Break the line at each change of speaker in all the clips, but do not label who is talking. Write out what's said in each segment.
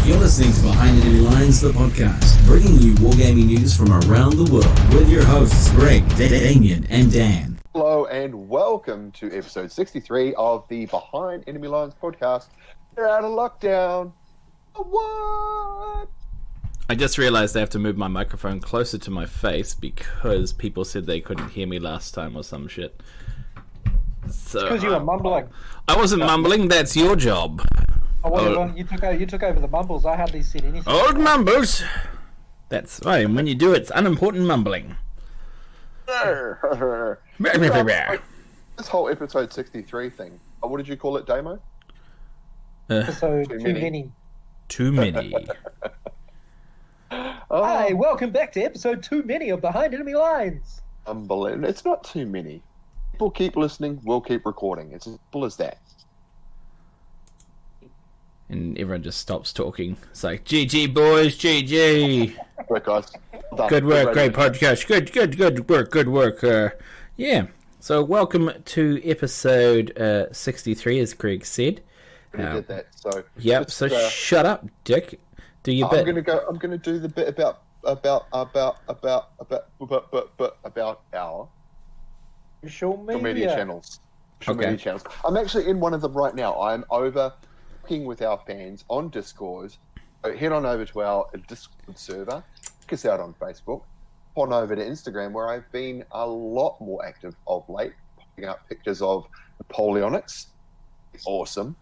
You're listening to Behind Enemy Lines, the podcast, bringing you wargaming news from around the world with your hosts Greg, Damien, and Dan.
Hello and welcome to episode 63 of the Behind Enemy Lines podcast. We're out of lockdown. What?
I just realized I have to move my microphone closer to my face because people said they couldn't hear me last time or some shit. So
Because you were mumbling.
I wasn't mumbling. That's your job.
Oh, well, you took over the mumbles. I hardly said anything.
Old mumbles. That's right. And when you do, it's unimportant mumbling.
This whole episode 63 thing. What did you call it, Damo?
Episode too many.
Too many.
Hi, welcome back to episode too many of Behind Enemy Lines.
Unbelievable. It's not too many. People keep listening, we'll keep recording. It's as simple as that.
And everyone just stops talking. It's like, GG boys, GG.
Right, guys. Done.
Good work, great podcast. Good work. Yeah. So welcome to episode 63, as Greg said.
We did that. So
yep.
just,
So shut up, Dick. Do your bit.
I'm gonna do the bit about our
Social
media channels. Social
Okay.
media channels. I'm actually in one of them right now. I'm over talking with our fans on Discord. So head on over to our Discord server. Check us out on Facebook. On over to Instagram, where I've been a lot more active of late, popping up pictures of Napoleonics. Awesome.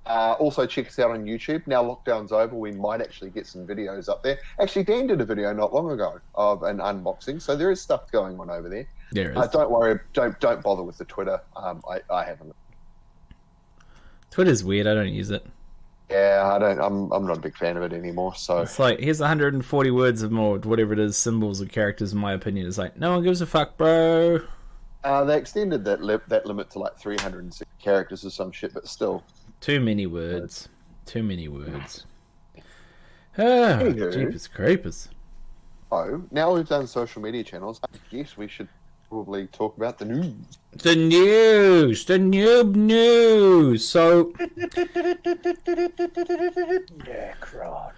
Also, check us out on YouTube. Now lockdown's over, we might actually get some videos up there. Actually, Dan did a video not long ago of an unboxing, so there is stuff going on over there.
There is.
Don't worry, don't bother with the Twitter. I haven't.
Twitter's weird. I don't use it.
Yeah, I don't. I'm not a big fan of it anymore. So
It's like, here's 140 words of more, whatever it is, symbols or characters. In my opinion, it's like no one gives a fuck, bro.
they extended that limit to like 360 characters or some shit, but still.
Too many words. Too many words. Ah, jeepers creepers.
Oh, now we've done social media channels. I guess we should probably talk about the news.
The news, the noob news. So
Yeah, crap.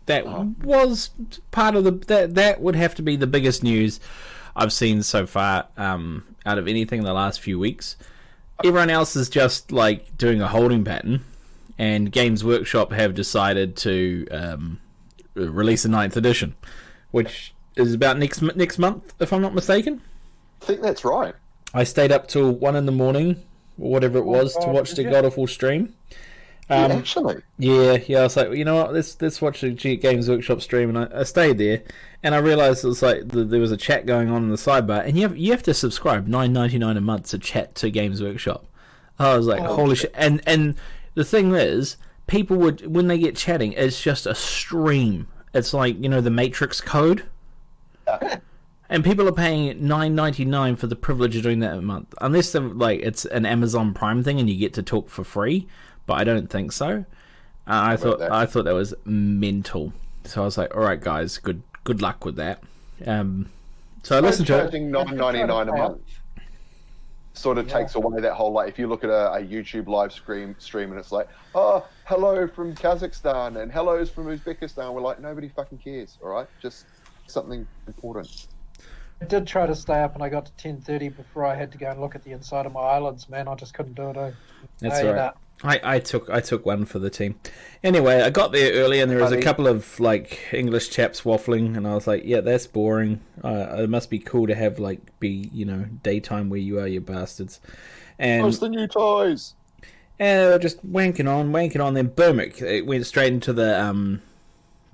that was part of the that would have to be the biggest news I've seen so far out of anything in the last few weeks. Everyone else is just like doing a holding pattern, and Games Workshop have decided to release a 9th edition, which is about next month, if I'm not mistaken.
I think that's right.
I stayed up till 1 a.m, or whatever it was, to watch the God of War stream.
Actually.
Yeah, I was like, you know what, let's watch the Games Workshop stream, and I stayed there, and I realised it was like there was a chat going on in the sidebar, and you have to subscribe $9.99 a month to chat to Games Workshop. I was like, holy shit! And the thing is, people would, when they get chatting, it's just a stream. It's like, you know, the Matrix code. And people are paying $9.99 for the privilege of doing that a month, unless like it's an Amazon Prime thing and you get to talk for free. But I don't think so. I thought that was mental. So I was like, all right, guys, good luck with that. So I listened to it.
Charging $9.99 a month sort of takes away that whole, like, if you look at a YouTube live stream and it's like, oh, hello from Kazakhstan and hellos from Uzbekistan. We're like, nobody fucking cares, all right? Just something important.
I did try to stay up and I got to 10:30 before I had to go and look at the inside of my islands, man. I just couldn't do it.
That's all right. I took one for the team. Anyway, I got there early and there was a couple of like English chaps waffling, and I was like, yeah, that's boring. It must be cool to have daytime where you are, you bastards. And
what's the new toys?
And they were just wanking on. Then boom, it went straight into the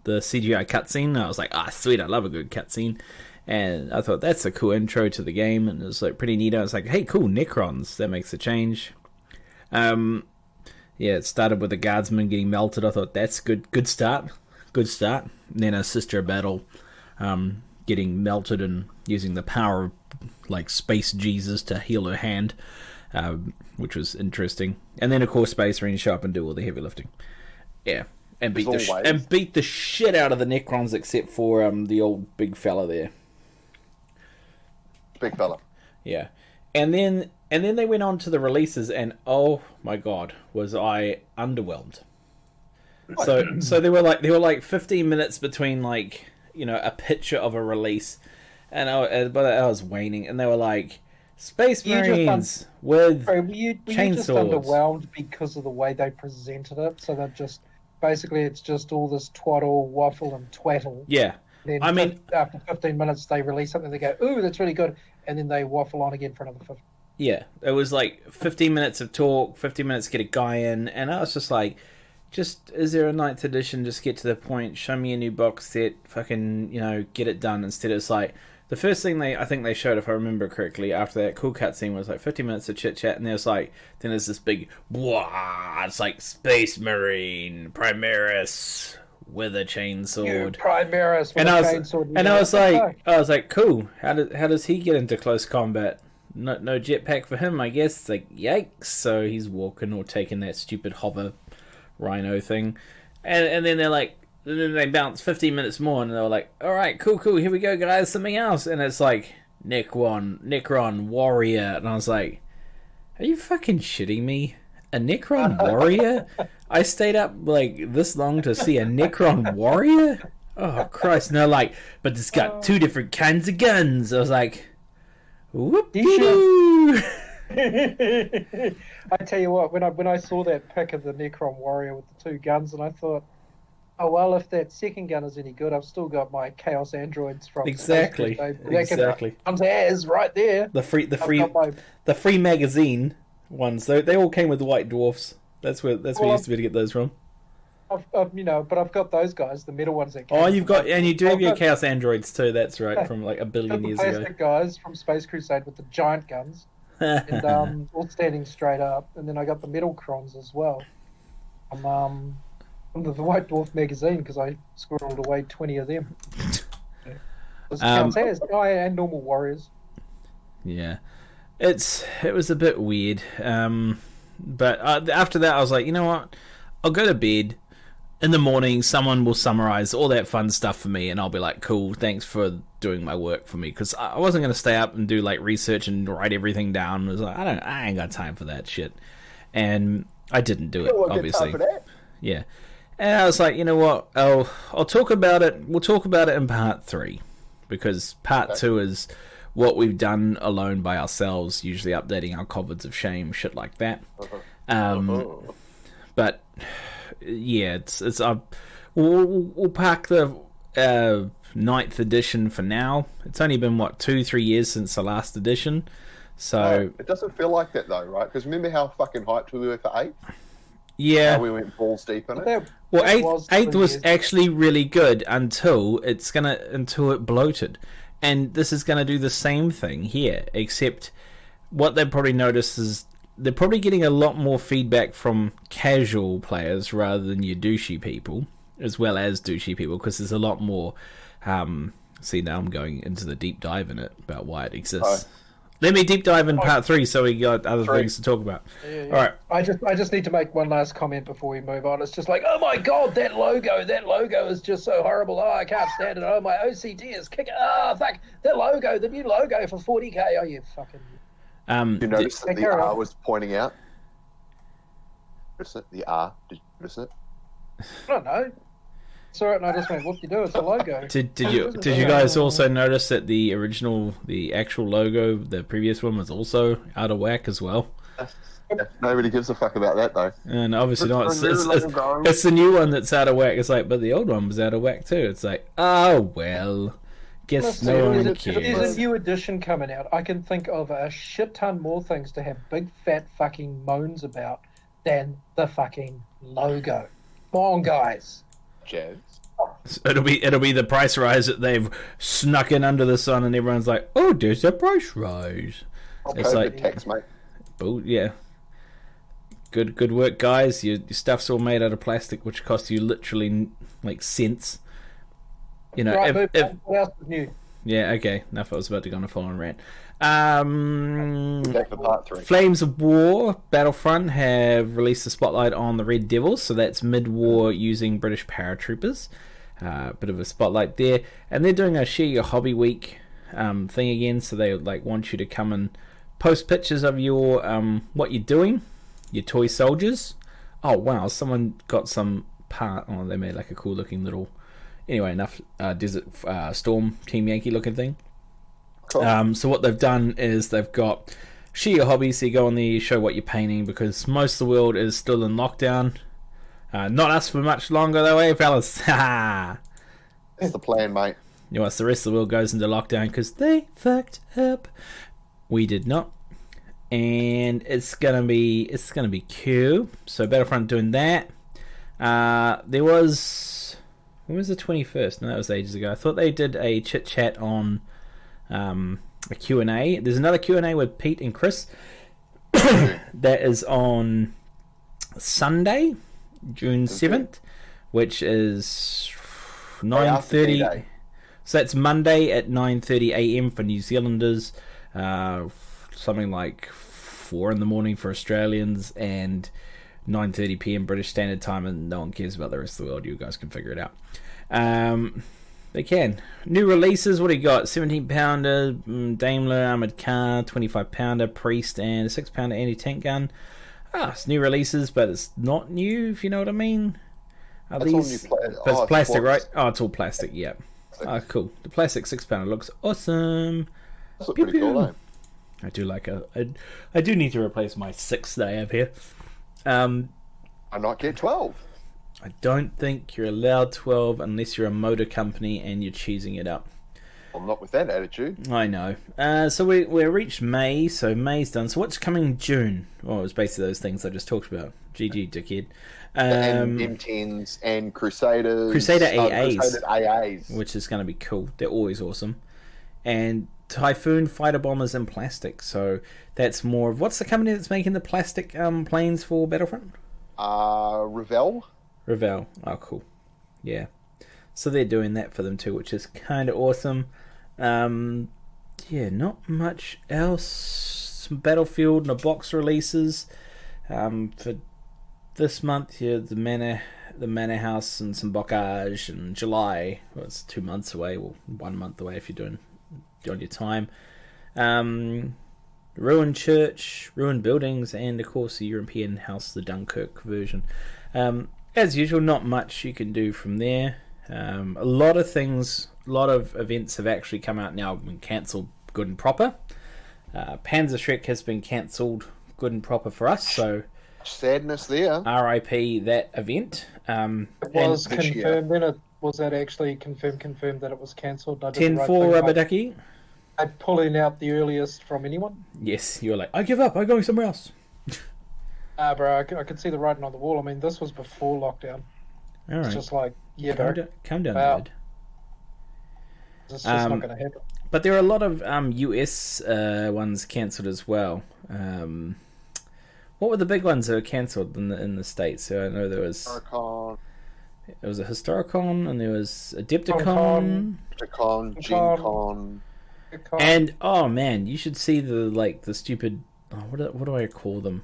CGI cutscene. I was like, sweet, I love a good cutscene. And I thought that's a cool intro to the game, and it was like pretty neat. I was like, hey, cool, Necrons, that makes a change. Yeah, it started with the guardsman getting melted. I thought that's good start. And then a sister battle, getting melted and using the power of like space Jesus to heal her hand, which was interesting. And then of course Space Marines show up and do all the heavy lifting. Yeah, and beat the shit out of the Necrons, except for the old big fella there.
Big fella.
Yeah, and then they went on to the releases, and oh my god, was I underwhelmed. So they were like 15 minutes between like, you know, a picture of a release, and but I was waning, and they were like, Space Marines with
Were you just
chainsaws.
underwhelmed because of the way they presented it? So they're just basically it's just all this twaddle, waffle, and twaddle.
Yeah,
Then
I mean,
after 15 minutes, they release something. They go, "Ooh, that's really good," and then they waffle on again for another 15.
yeah, it was like 15 minutes of talk, 15 minutes to get a guy in, and I was just like, is there a 9th edition? Just get to the point, show me a new box set, fucking, you know, get it done. Instead it's like, the first thing I think they showed, if I remember correctly, after that cool cutscene was like 15 minutes of chit chat, and there's like, then there's this big, wah, it's like Space Marine, Primaris, with a chainsword.
Primaris with
And
a
I was,
chainsaw.
and I was like, cool. How does he get into close combat? No jetpack for him, I guess. It's like, yikes. So he's walking or taking that stupid hover rhino thing, and then they're like, and then they bounce 15 minutes more, and they're like, all right, cool, here we go, guys, something else, and it's like Necron warrior, and I was like, are you fucking shitting me? A Necron warrior? I stayed up like this long to see a Necron warrior? Oh Christ! No, like, but it's got 2 different kinds of guns. I was like, whoop-de-doo.
I tell you what, when I saw that pic of the Necron warrior with the 2 guns, and I thought, oh well, if that second gun is any good, I've still got my Chaos androids from
Exactly.
As right there.
The free magazine ones. They all came with the white dwarfs. That's where you used to be to get those from.
But I've got those guys, the middle ones that came.
Oh, you do have your Chaos androids too. That's right, from like a billion years ago.
The plastic guys from Space Crusade with the giant guns, and all standing straight up. And then I got the metal crons as well. From the White Dwarf magazine, because I squirreled away 20 of them. And normal warriors.
Yeah, it was a bit weird. But after that, I was like, you know what? I'll go to bed. In the morning, someone will summarize all that fun stuff for me, and I'll be like, cool, thanks for doing my work for me. Because I wasn't going to stay up and do like research and write everything down. I was like, I ain't got time for that shit. And I didn't do it, obviously. Yeah. And I was like, you know what? I'll talk about it. We'll talk about it in part 3, because part 2 is what we've done alone by ourselves, usually updating our cupboards of shame, shit like that. But yeah, it's we'll pack the 9th edition for now. It's only been 2-3 years since the last edition, so
it doesn't feel like that though, right? Because remember how fucking hyped we were for 8th?
Yeah,
how we went balls deep in it.
Well, 8th was actually really good until it bloated, and this is gonna do the same thing here. Except what they probably noticed is they're probably getting a lot more feedback from casual players rather than your douchey people, as well as douchey people, because there's a lot more. See, now I'm going into the deep dive in it about why it exists. Let me deep dive in part 3 so we got other things to talk about.
Yeah.
All right.
I just need to make one last comment before we move on. It's just like, oh my god, that logo is just so horrible. Oh, I can't stand it. Oh, my OCD is kicking. Oh, fuck, the new logo for 40k. Oh, you fucking...
you notice that the R was pointing out? Notice it? The R. Did you notice it?
I don't know. Saw it and I just went, what do you do? It's a logo.
Did you guys also notice that the actual logo, the previous one, was also out of whack as well?
Yeah, nobody gives a fuck about that though.
And obviously not. It's the new one that's out of whack. It's like, but the old one was out of whack too. It's like, oh well. Guess no one cares.
There's a new edition coming out. I can think of a shit ton more things to have big fat fucking moans about than the fucking logo. Come on, guys.
Jazz.
It'll be the price rise that they've snuck in under the sun, and everyone's like, "Oh, there's a price rise."
It's like tax, mate.
Yeah. Good work, guys. Your stuff's all made out of plastic, which costs you literally like cents. You know,
right, what else is new?
Yeah, okay. Enough. I was about to go on a full-on rant.
Back to part 3.
Flames of War Battlefront have released a spotlight on the Red Devils, so that's mid-war using British paratroopers. Bit of a spotlight there, and they're doing a Share Your Hobby Week thing again. So they want you to come and post pictures of your what you're doing, your toy soldiers. Oh wow, someone got some part. Oh, they made like a cool looking little. Anyway, enough Desert Storm Team Yankee looking thing.
Cool.
So what they've done is they've got share your hobbies. So you go on there, you show what you're painting, because most of the world is still in lockdown. Not us for much longer though, eh, fellas?
That's the plan, mate.
You know, the rest of the world goes into lockdown because they fucked up. We did not, and it's gonna be cool. So Battlefront doing that. There was, when was the 21st? No, that was ages ago. I thought they did a chit chat on a Q&A. There's another Q&A with Pete and Chris. That is on Sunday, June 7th, which is 9:30. So that's Monday at 9:30 a.m. for New Zealanders, something like 4 in the morning for Australians, and 9:30 p.m. British Standard Time, and no one cares about the rest of the world. You guys can figure it out. They can. New releases, what do you got? 17-pounder Daimler armoured car, 25-pounder Priest, and a 6-pounder anti-tank gun. It's new releases, but it's not new, if you know what I mean.
That's
These...
all new
But it's plastic,
sports.
right? Oh, it's all plastic, yeah. Cool. The plastic 6-pounder looks awesome.
That's pretty cool, eh?
I do like I do need to replace my 6 that I have here.
I not get 12.
I don't think you're allowed 12 unless you're a motor company and you're cheesing it up.
I'm not with that attitude.
I know. So we reached May, so May's done. So what's coming in June? Well, it was basically those things I just talked about. GG, dickhead.
And M10s and Crusader
AAs.
Crusader AAs.
Which is going to be cool. They're always awesome. And Typhoon fighter bombers in plastic. So that's more of... What's the company that's making the plastic planes for Battlefront?
Revell.
Revell. Oh, cool. Yeah. So they're doing that for them too, which is kind of awesome. Yeah, not much else. Some Battlefield in a box releases for this month. Yeah, the Manor House and some Bocage in July. Well, it's 2 months away. Well, 1 month away if you're doing on your time. Ruined Church, Ruined Buildings, and of course the European House, the Dunkirk version. As usual, not much you can do from there. A lot of things, a lot of events have actually come out now and cancelled good and proper. Panzer Shrek has been cancelled good and proper for us, so
sadness there.
RIP that event.
It was confirmed then. Was that actually confirmed that it was cancelled?
10-4 Rubber Ducky.
I'm pulling out the earliest from anyone.
Yes, you're like, I give up, I'm going somewhere else.
Bro, I could see the writing on the wall. I mean, this was before lockdown.
All right.
It's just like, yeah, bro.
Calm down,
Wow.
dude.
It's just not going to happen.
But there are a lot of US ones cancelled as well. What were the big ones that were cancelled in the States? So I know there was...
Historicon,
There was a Historicon, and there was Adepticon.
Gen Con.
And, oh man, you should see the stupid... Oh, what do I call them?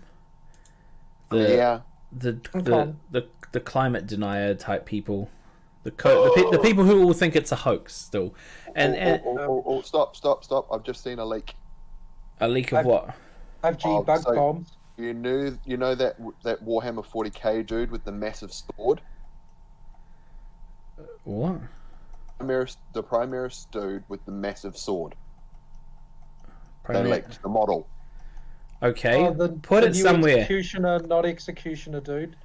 The climate denier type people. The people who all think it's a hoax still. And
Stop. I've just seen a leak.
A leak of what?
5G bug bombs.
You know that Warhammer 40k dude with the massive sword?
What?
The Primaris dude with the massive sword.
Primaris?
They leaked the model.
Okay, put it somewhere.
Executioner, not executioner, dude.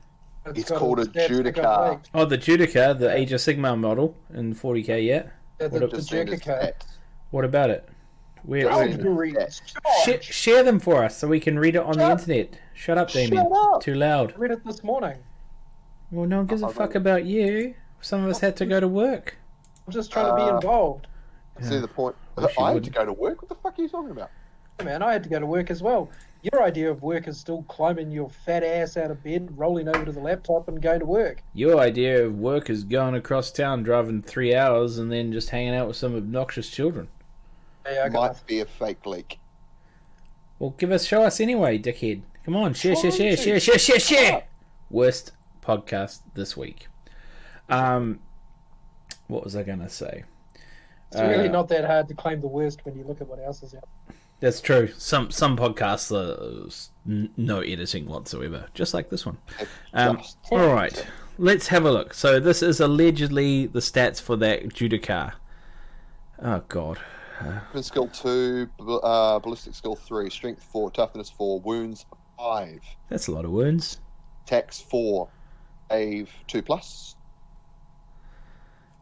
It's called a Judicar.
Oh, the Judicar, the Age of Sigmar model in 40k, yeah?
Yeah, the Judicar.
What about it? Where?
Share
them for us so we can read it on the internet. Shut up, Damien. Too loud.
I read it this morning.
Well, no one gives a fuck about you. Some of us had to go to work.
I'm just trying to be involved.
See the point? I had to go to work? What the fuck are you talking about?
Hey man, I had to go to work as well. Your idea of work is still climbing your fat ass out of bed, rolling over to the laptop and going to work.
Your idea of work is going across town, driving 3 hours, and then just hanging out with some obnoxious children.
Yeah,
Might be a fake leak.
Well, show us anyway, dickhead. Come on, share. Worst podcast this week. What was I going to say?
It's really not that hard to claim the worst when you look at what else is out.
That's true. Some podcasts are no editing whatsoever, just like this one. All right, let's have a look. So this is allegedly the stats for that Judicar. Oh God.
Weapon skill 2, ballistic skill 3, strength 4, toughness 4, wounds 5,
That's a lot of wounds.
attacks 4, save 2+,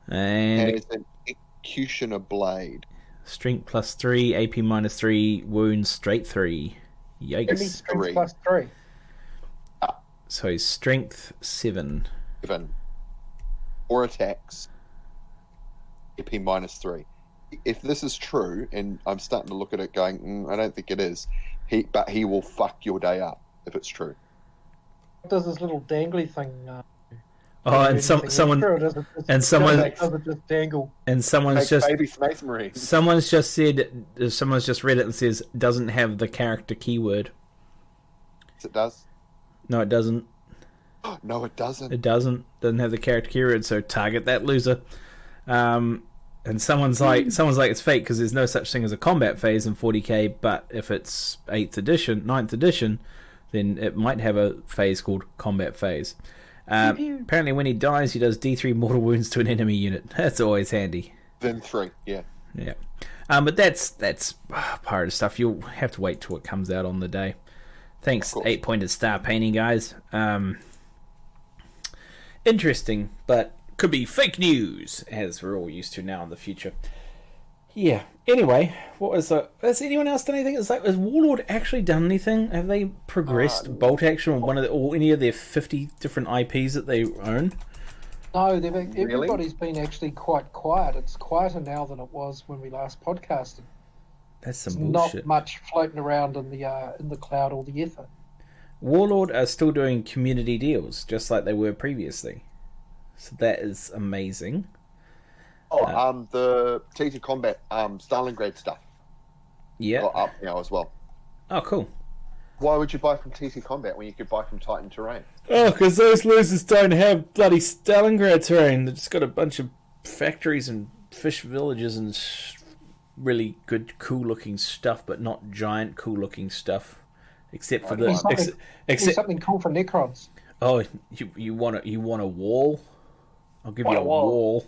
And
has an executioner blade.
strength +3, AP -3, wounds straight 3.
Only
Yikes.
strength
3.
+3.
So he's strength 7.
7. 4 attacks, AP -3. If this is true, and I'm starting to look at it going, I don't think it is, but he will fuck your day up if it's true.
What does this little dangly thing?
Oh, and someone
does it just dangle?
and someone's
Take
just
baby Space Marines.
someone's just read it and says doesn't have the character keyword.
It does.
No, it doesn't.
No, it doesn't.
It doesn't have the character keyword. So target that loser. And someone's like it's fake because there's no such thing as a combat phase in 40k. But if it's 9th edition, then it might have a phase called combat phase. Apparently, when he dies, he does D3 mortal wounds to an enemy unit. That's always handy.
Then 3, yeah.
Yeah, but that's pirate stuff. You'll have to wait till it comes out on the day. Thanks, 8-pointed star painting, guys. Interesting, but could be fake news, as we're all used to now in the future. Yeah. Anyway, has anyone else done anything? Has Warlord actually done anything? Have they progressed Bolt Action or any of their 50 different IPs that they own?
No, everybody's been actually quite quiet. It's quieter now than it was when we last podcasted.
That's some
There's
bullshit.
not much floating around in the cloud or the ether.
Warlord are still doing community deals, just like they were previously. So that is amazing.
The TT Combat Stalingrad stuff.
Yeah.
Got up now as well.
Oh, cool.
Why would you buy from TT Combat when you could buy from Titan Terrain?
Oh, because those losers don't have bloody Stalingrad terrain. They've just got a bunch of factories and fish villages and really good, cool-looking stuff, but not giant, cool-looking stuff. Except for
something cool for Necrons.
Oh, you want a wall? I'll give you a wall.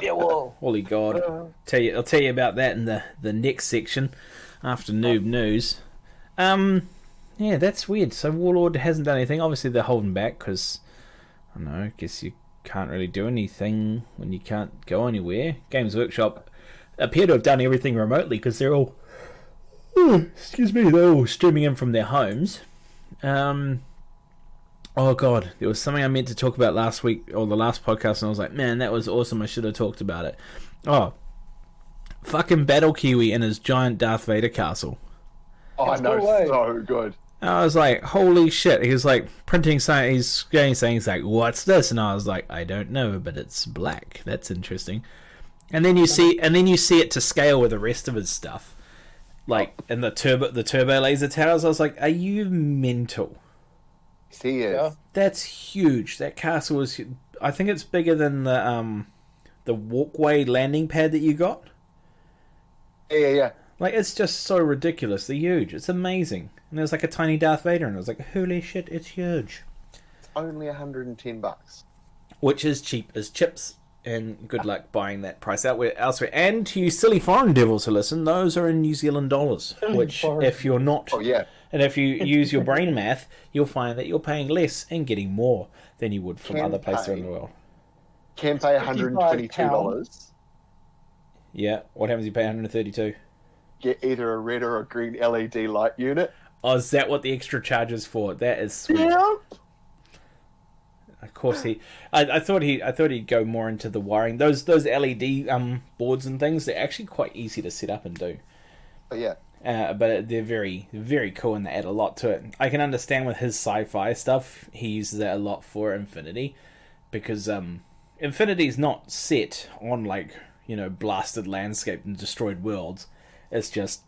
Yeah, wall.
Holy God! I'll tell you about that in the next section after noob news. Yeah, that's weird. So Warlord hasn't done anything. Obviously, they're holding back because I don't know. I guess you can't really do anything when you can't go anywhere. Games Workshop appear to have done everything remotely because they're all they're all streaming in from their homes. Oh God, there was something I meant to talk about last week or the last podcast, and I was like, man, that was awesome. I should have talked about it. Oh, fucking Battle Kiwi and his giant Darth Vader castle.
Oh, I know, so good.
I was like, holy shit. He was like printing something, he's saying, he's like, what's this? And I was like, I don't know, but it's black. That's interesting. And then you see it to scale with the rest of his stuff. Like in the turbo laser towers. I was like, are you mental?
He is.
Yeah.
That's huge. That castle is, I think it's bigger than the walkway landing pad that you got.
Yeah.
Like, it's just so ridiculously huge. It's amazing. And there's like a tiny Darth Vader, and I was like, holy shit, it's huge.
Only $110.
Which is cheap as chips, and good luck buying that price elsewhere. And to you silly foreign devils who listen, those are in New Zealand dollars. Which, if you're not...
Oh, yeah.
And if you use your brain math, you'll find that you're paying less and getting more than you would from other places in the world.
Can pay $122.
Yeah, what happens if you pay $132?
Get either a red or a green LED light unit.
Oh, is that what the extra charge is for? That is sweet.
Yeah.
Of course, I thought he'd go more into the wiring. Those LED boards and things, they're actually quite easy to set up and do.
But yeah.
But they're very, very cool and they add a lot to it. I can understand with his sci-fi stuff, he uses that a lot for Infinity, because Infinity's not set on blasted landscape and destroyed worlds. It's just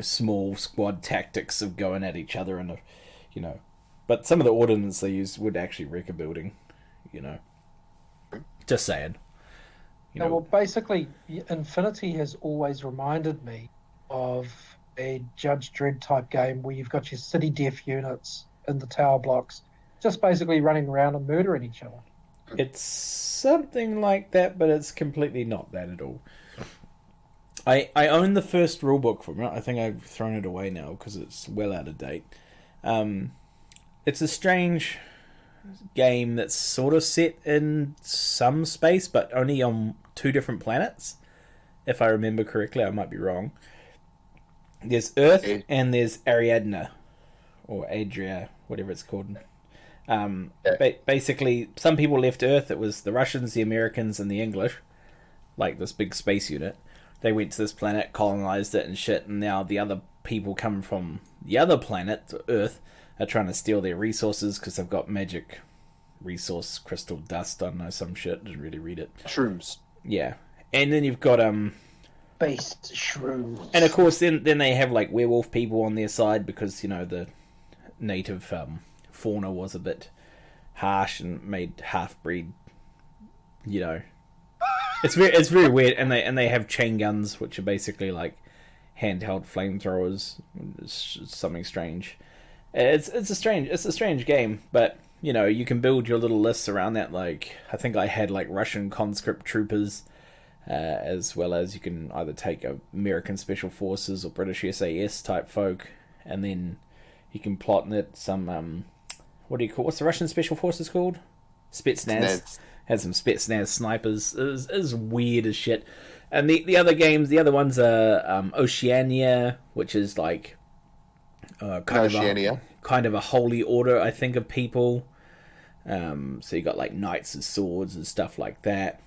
small squad tactics of going at each other and But some of the ordnance they use would actually wreck a building. Just saying.
Well, basically, Infinity has always reminded me of a Judge Dredd type game where you've got your city def units in the tower blocks, just basically running around and murdering each other.
It's something like that, but it's completely not that at all. I own the first rulebook from it. I think I've thrown it away now because it's well out of date. It's a strange game that's sort of set in some space, but only on 2 different planets. If I remember correctly, I might be wrong. There's Earth and there's Ariadne, or Adria, whatever it's called. Basically, some people left Earth. It was the Russians, the Americans, and the English, like this big space unit. They went to this planet, colonized it and shit, and now the other people come from the other planet, Earth, are trying to steal their resources because they've got magic resource, crystal dust, I don't know, some shit, didn't really read it.
Shrooms.
Yeah. And then you've got,
Based shrooms.
and of course then they have, like, werewolf people on their side because, you know, the native fauna was a bit harsh and made half-breed, you know. It's very weird, and they have chain guns, which are basically like handheld flamethrowers. It's something strange. It's a strange game, but you know you can build your little lists around that. Like I think I had like Russian conscript troopers, as well as you can either take American Special Forces or British SAS type folk, and then you can plot in it some what's the Russian Special Forces called? Spetsnaz. Had some Spetsnaz snipers. It was weird as shit. And the other games, the other ones are Oceania, which is like kind of a holy order, I think, of people. So you got like knights and swords and stuff like that.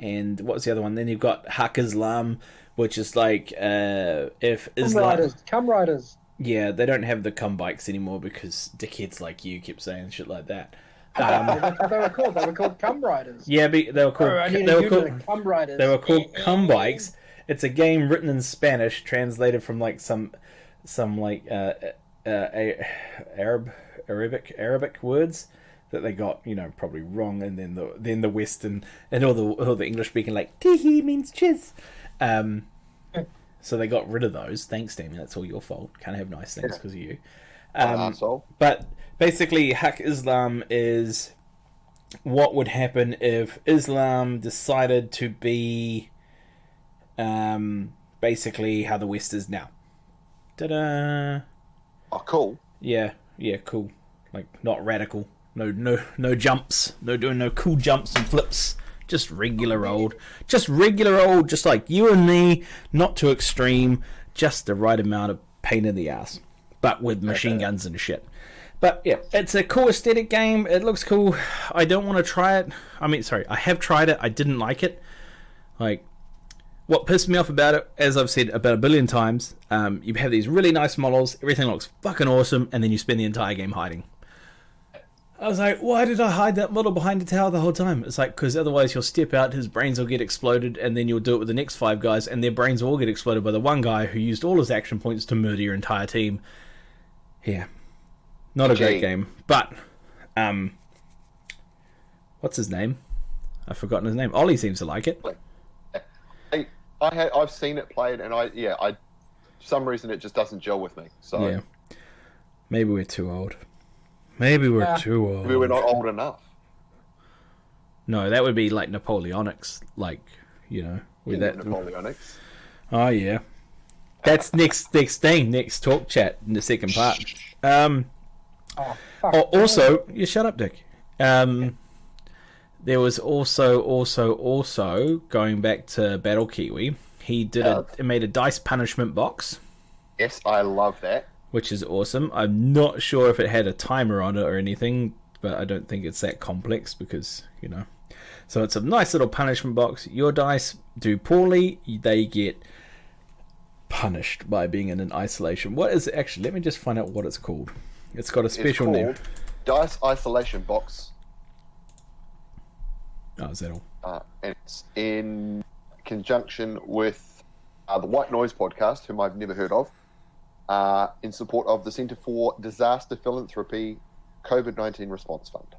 And what's the other one? Then you've got Haq Islam, which is like if Islam.
Come Riders.
Yeah, they don't have the cum bikes anymore because dickheads like you keep saying shit like that.
That's what they were called. They were called Cum Riders.
Yeah, they were called.
Cum Riders.
They were called cum bikes. It's a game written in Spanish, translated from like some like Arabic words that they got, you know, probably wrong, and then the Western and all the English speaking like teehee means chiz. So they got rid of those. Thanks, Damien. That's all your fault. Can't have nice things because of you. But basically, Haq Islam is what would happen if Islam decided to be basically how the West is now. Ta-da!
Oh, cool.
Yeah, cool. Like, not radical. No jumps. No doing no cool jumps and flips. Just regular old. Just like you and me. Not too extreme. Just the right amount of pain in the ass. But with machine guns and shit. But yeah, it's a cool aesthetic game. It looks cool. I don't want to try it. I have tried it. I didn't like it. Like, what pissed me off about it, as I've said about 1 billion times, you have these really nice models, everything looks fucking awesome, and then you spend the entire game hiding. I was like, why did I hide that model behind the tower the whole time? It's like, because otherwise he'll step out, his brains will get exploded, and then you'll do it with the next 5 guys, and their brains will all get exploded by the one guy who used all his action points to murder your entire team. Yeah. Not a great game. But, what's his name? I've forgotten his name. Ollie seems to like it.
I've seen it played, and for some reason it just doesn't gel with me. So
yeah. Maybe we're too old. Maybe we're too old.
Maybe we're not old enough.
No, that would be like Napoleonics, like, you know, with that.
Napoleonics.
Oh yeah, that's next thing, next talk chat in the second part. Also, you shut up, Dick. There was also going back to Battle Kiwi. He made a dice punishment box.
Yes, I love that.
Which is awesome. I'm not sure if it had a timer on it or anything, but I don't think it's that complex because, you know. So it's a nice little punishment box. Your dice do poorly, they get punished by being in an isolation. What is it actually? Let me just find out what it's called. It's got a special name.
Dice Isolation Box.
Oh, is that all?
And it's in conjunction with the White Noise podcast, whom I've never heard of. In support of the Centre for Disaster Philanthropy COVID-19 Response Fund.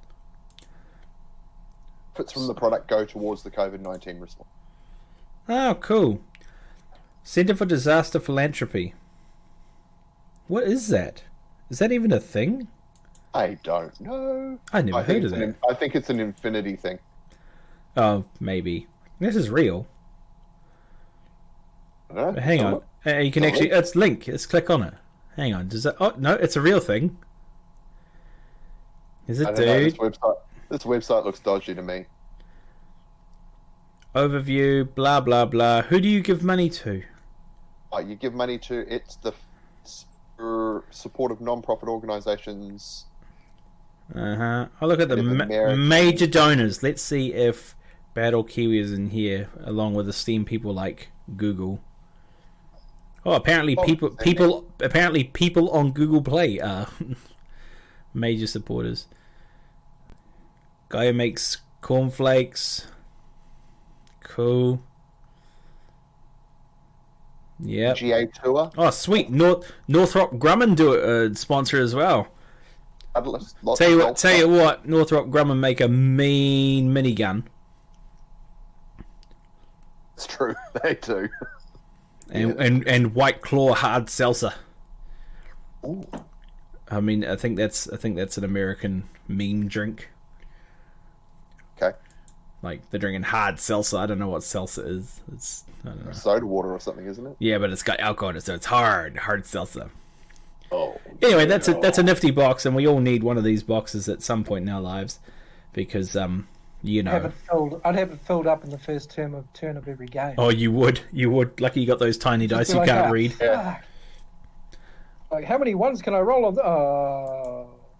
Profits from the product go towards the COVID-19 response.
Oh, cool. Centre for Disaster Philanthropy. What is that? Is that even a thing?
I don't know.
I never heard of that.
I think it's an Infinity thing.
Oh, maybe. This is real.
I don't know.
But hang on. You can actually... It's link. Let's click on it. Hang on. Does that... Oh, no, it's a real thing. Is it,
I don't know,
dude?
this website looks dodgy to me.
Overview, blah, blah, blah. Who do you give money to?
You give money to... It's the for support of non-profit organisations.
Uh-huh. I'll look at the
American.
major donors. Let's see if Bad or Kiwi is in here, along with esteemed people like Google. Oh, apparently people on Google Play are major supporters. Guy who makes cornflakes. Cool. Yeah.
GA Tour.
Oh, sweet. Northrop Grumman do it sponsor as well. Tell you what, Northrop Grumman make a mean minigun.
It's true, they do.
And White Claw hard seltzer.
Ooh.
I mean, I think that's an American mean drink.
Okay.
Like they're drinking hard seltzer. I don't know what seltzer is. It's I don't know.
Soda water or something, isn't it?
Yeah, but it's got alcohol in it, so it's hard seltzer.
Oh.
Anyway, that's a nifty box, and we all need one of these boxes at some point in our lives, because you know.
I'd have it filled up in the first turn of every game.
Oh, you would. Lucky you got those tiny dice you can't read.
Yeah.
Like, how many ones can I roll on?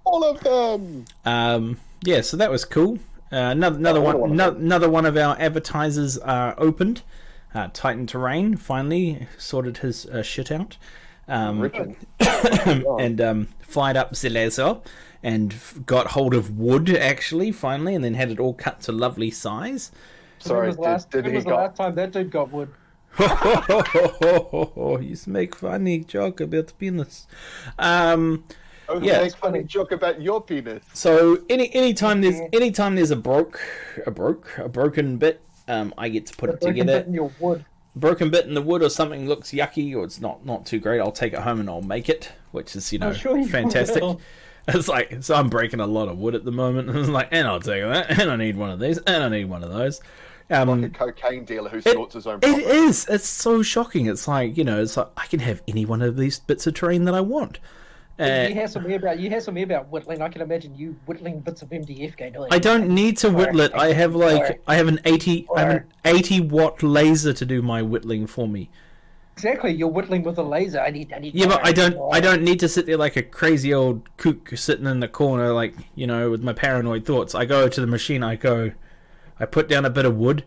All of them.
Yeah, so that was cool. Another one of our advertisers opened. Titan Terrain finally sorted his shit out. And fired up the laser and got hold of wood actually finally, and then had it all cut to lovely size.
Sorry,
when was the last time that dude got wood?
You used to make funny joke about penis.
Make funny joke about your penis.
So anytime there's a broken bit, I get to put it together.
Bit in your wood.
Broken bit in the wood, or something looks yucky, or it's not too great, I'll take it home and I'll make it, which is fantastic.
Will.
It's like, so I'm breaking a lot of wood at the moment, and it's like, and I'll take that, and I need one of these, and I need one of those.
Like a cocaine dealer who sorts his own property.
It is. It's so shocking. It's like, it's like I can have any one of these bits of terrain that I want.
You hassle me about whittling. I can imagine you whittling bits of MDF going.
I don't need to whittle it. I have an 80 watt laser to do my whittling for me.
Exactly, you're whittling with a laser. I need.
Yeah, but I don't need to sit there like a crazy old kook sitting in the corner, like with my paranoid thoughts. I go to the machine. I put down a bit of wood.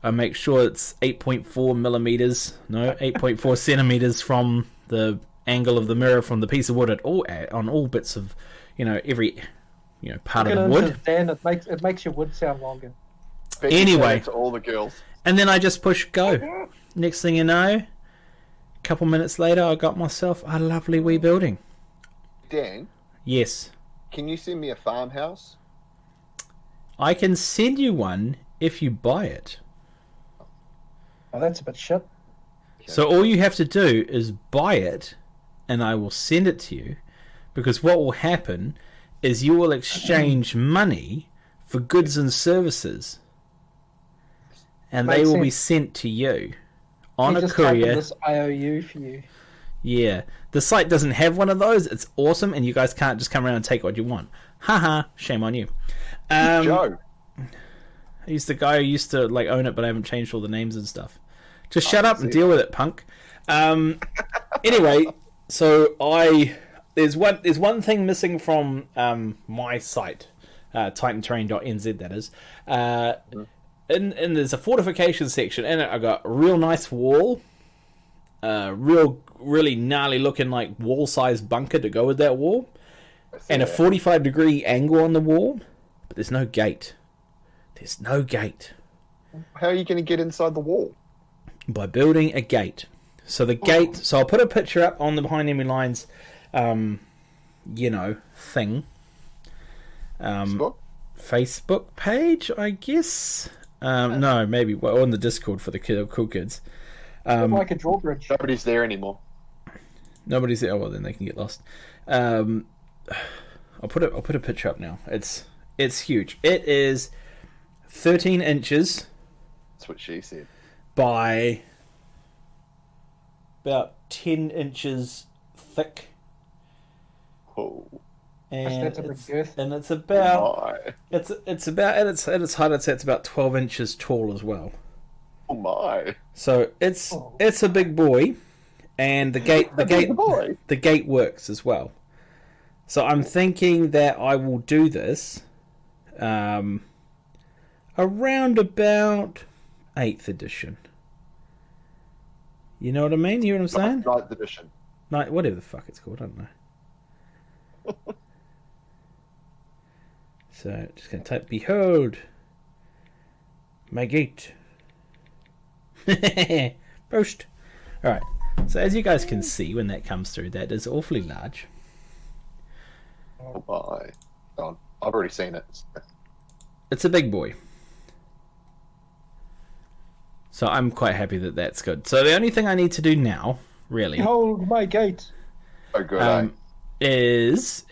I make sure it's 8.4 centimeters from the angle of the mirror from the piece of wood on all bits of every part of the wood.
Dan, it makes your wood sound longer.
Anyway,
to all the girls,
and then I just push go. Next thing you know, a couple minutes later, I got myself a lovely wee building.
Dan,
yes,
can you send me a farmhouse?
I can send you one if you buy it.
Oh, that's a bit shit.
So all you have to do is buy it, and I will send it to you, because what will happen is you will exchange money for goods and services, and they will be sent to you on a courier.
This IOU for you.
Yeah, the site doesn't have one of those. It's awesome, and you guys can't just come around and take what you want. Haha, shame on you.
Joe.
He's the guy who used to own it, but I haven't changed all the names and stuff. Just shut up and deal with it, punk. Anyway, so there's one thing missing from my site, titanterrain.nz, that is. And there's a fortification section in it. I got a real nice wall, really gnarly looking wall-sized bunker to go with that wall, and a 45-degree angle on the wall, but there's no gate. There's no gate.
How are you going to get inside the wall?
By building a gate. So the gate. So I'll put a picture up on the Behind Enemy Lines, thing. Facebook page, I guess. No, maybe on the Discord for the cool kids.
Like a drawbridge.
Nobody's there anymore.
Nobody's there. Oh, well, then they can get lost. I'll put a picture up now. It's huge. It is 13 inches
That's what she said.
by about 10 inches thick.
Oh,
And
That's a big girth.
it's about
my.
it's about at its height. I'd say it's about 12 inches tall as well.
Oh, my.
So it's a big boy, and the gate works as well. So I'm thinking that I will do this around about 8th edition. You know what I mean? You know what I'm saying?
9th edition.
Whatever the fuck it's called, I don't know. So just gonna type behold my gate. Post. Alright. So as you guys can see when that comes through, that is awfully large.
Oh, my. God, I've already seen it.
It's a big boy. So I'm quite happy that that's good. So the only thing I need to do now, really,
Behold my gate.
Oh, good,
is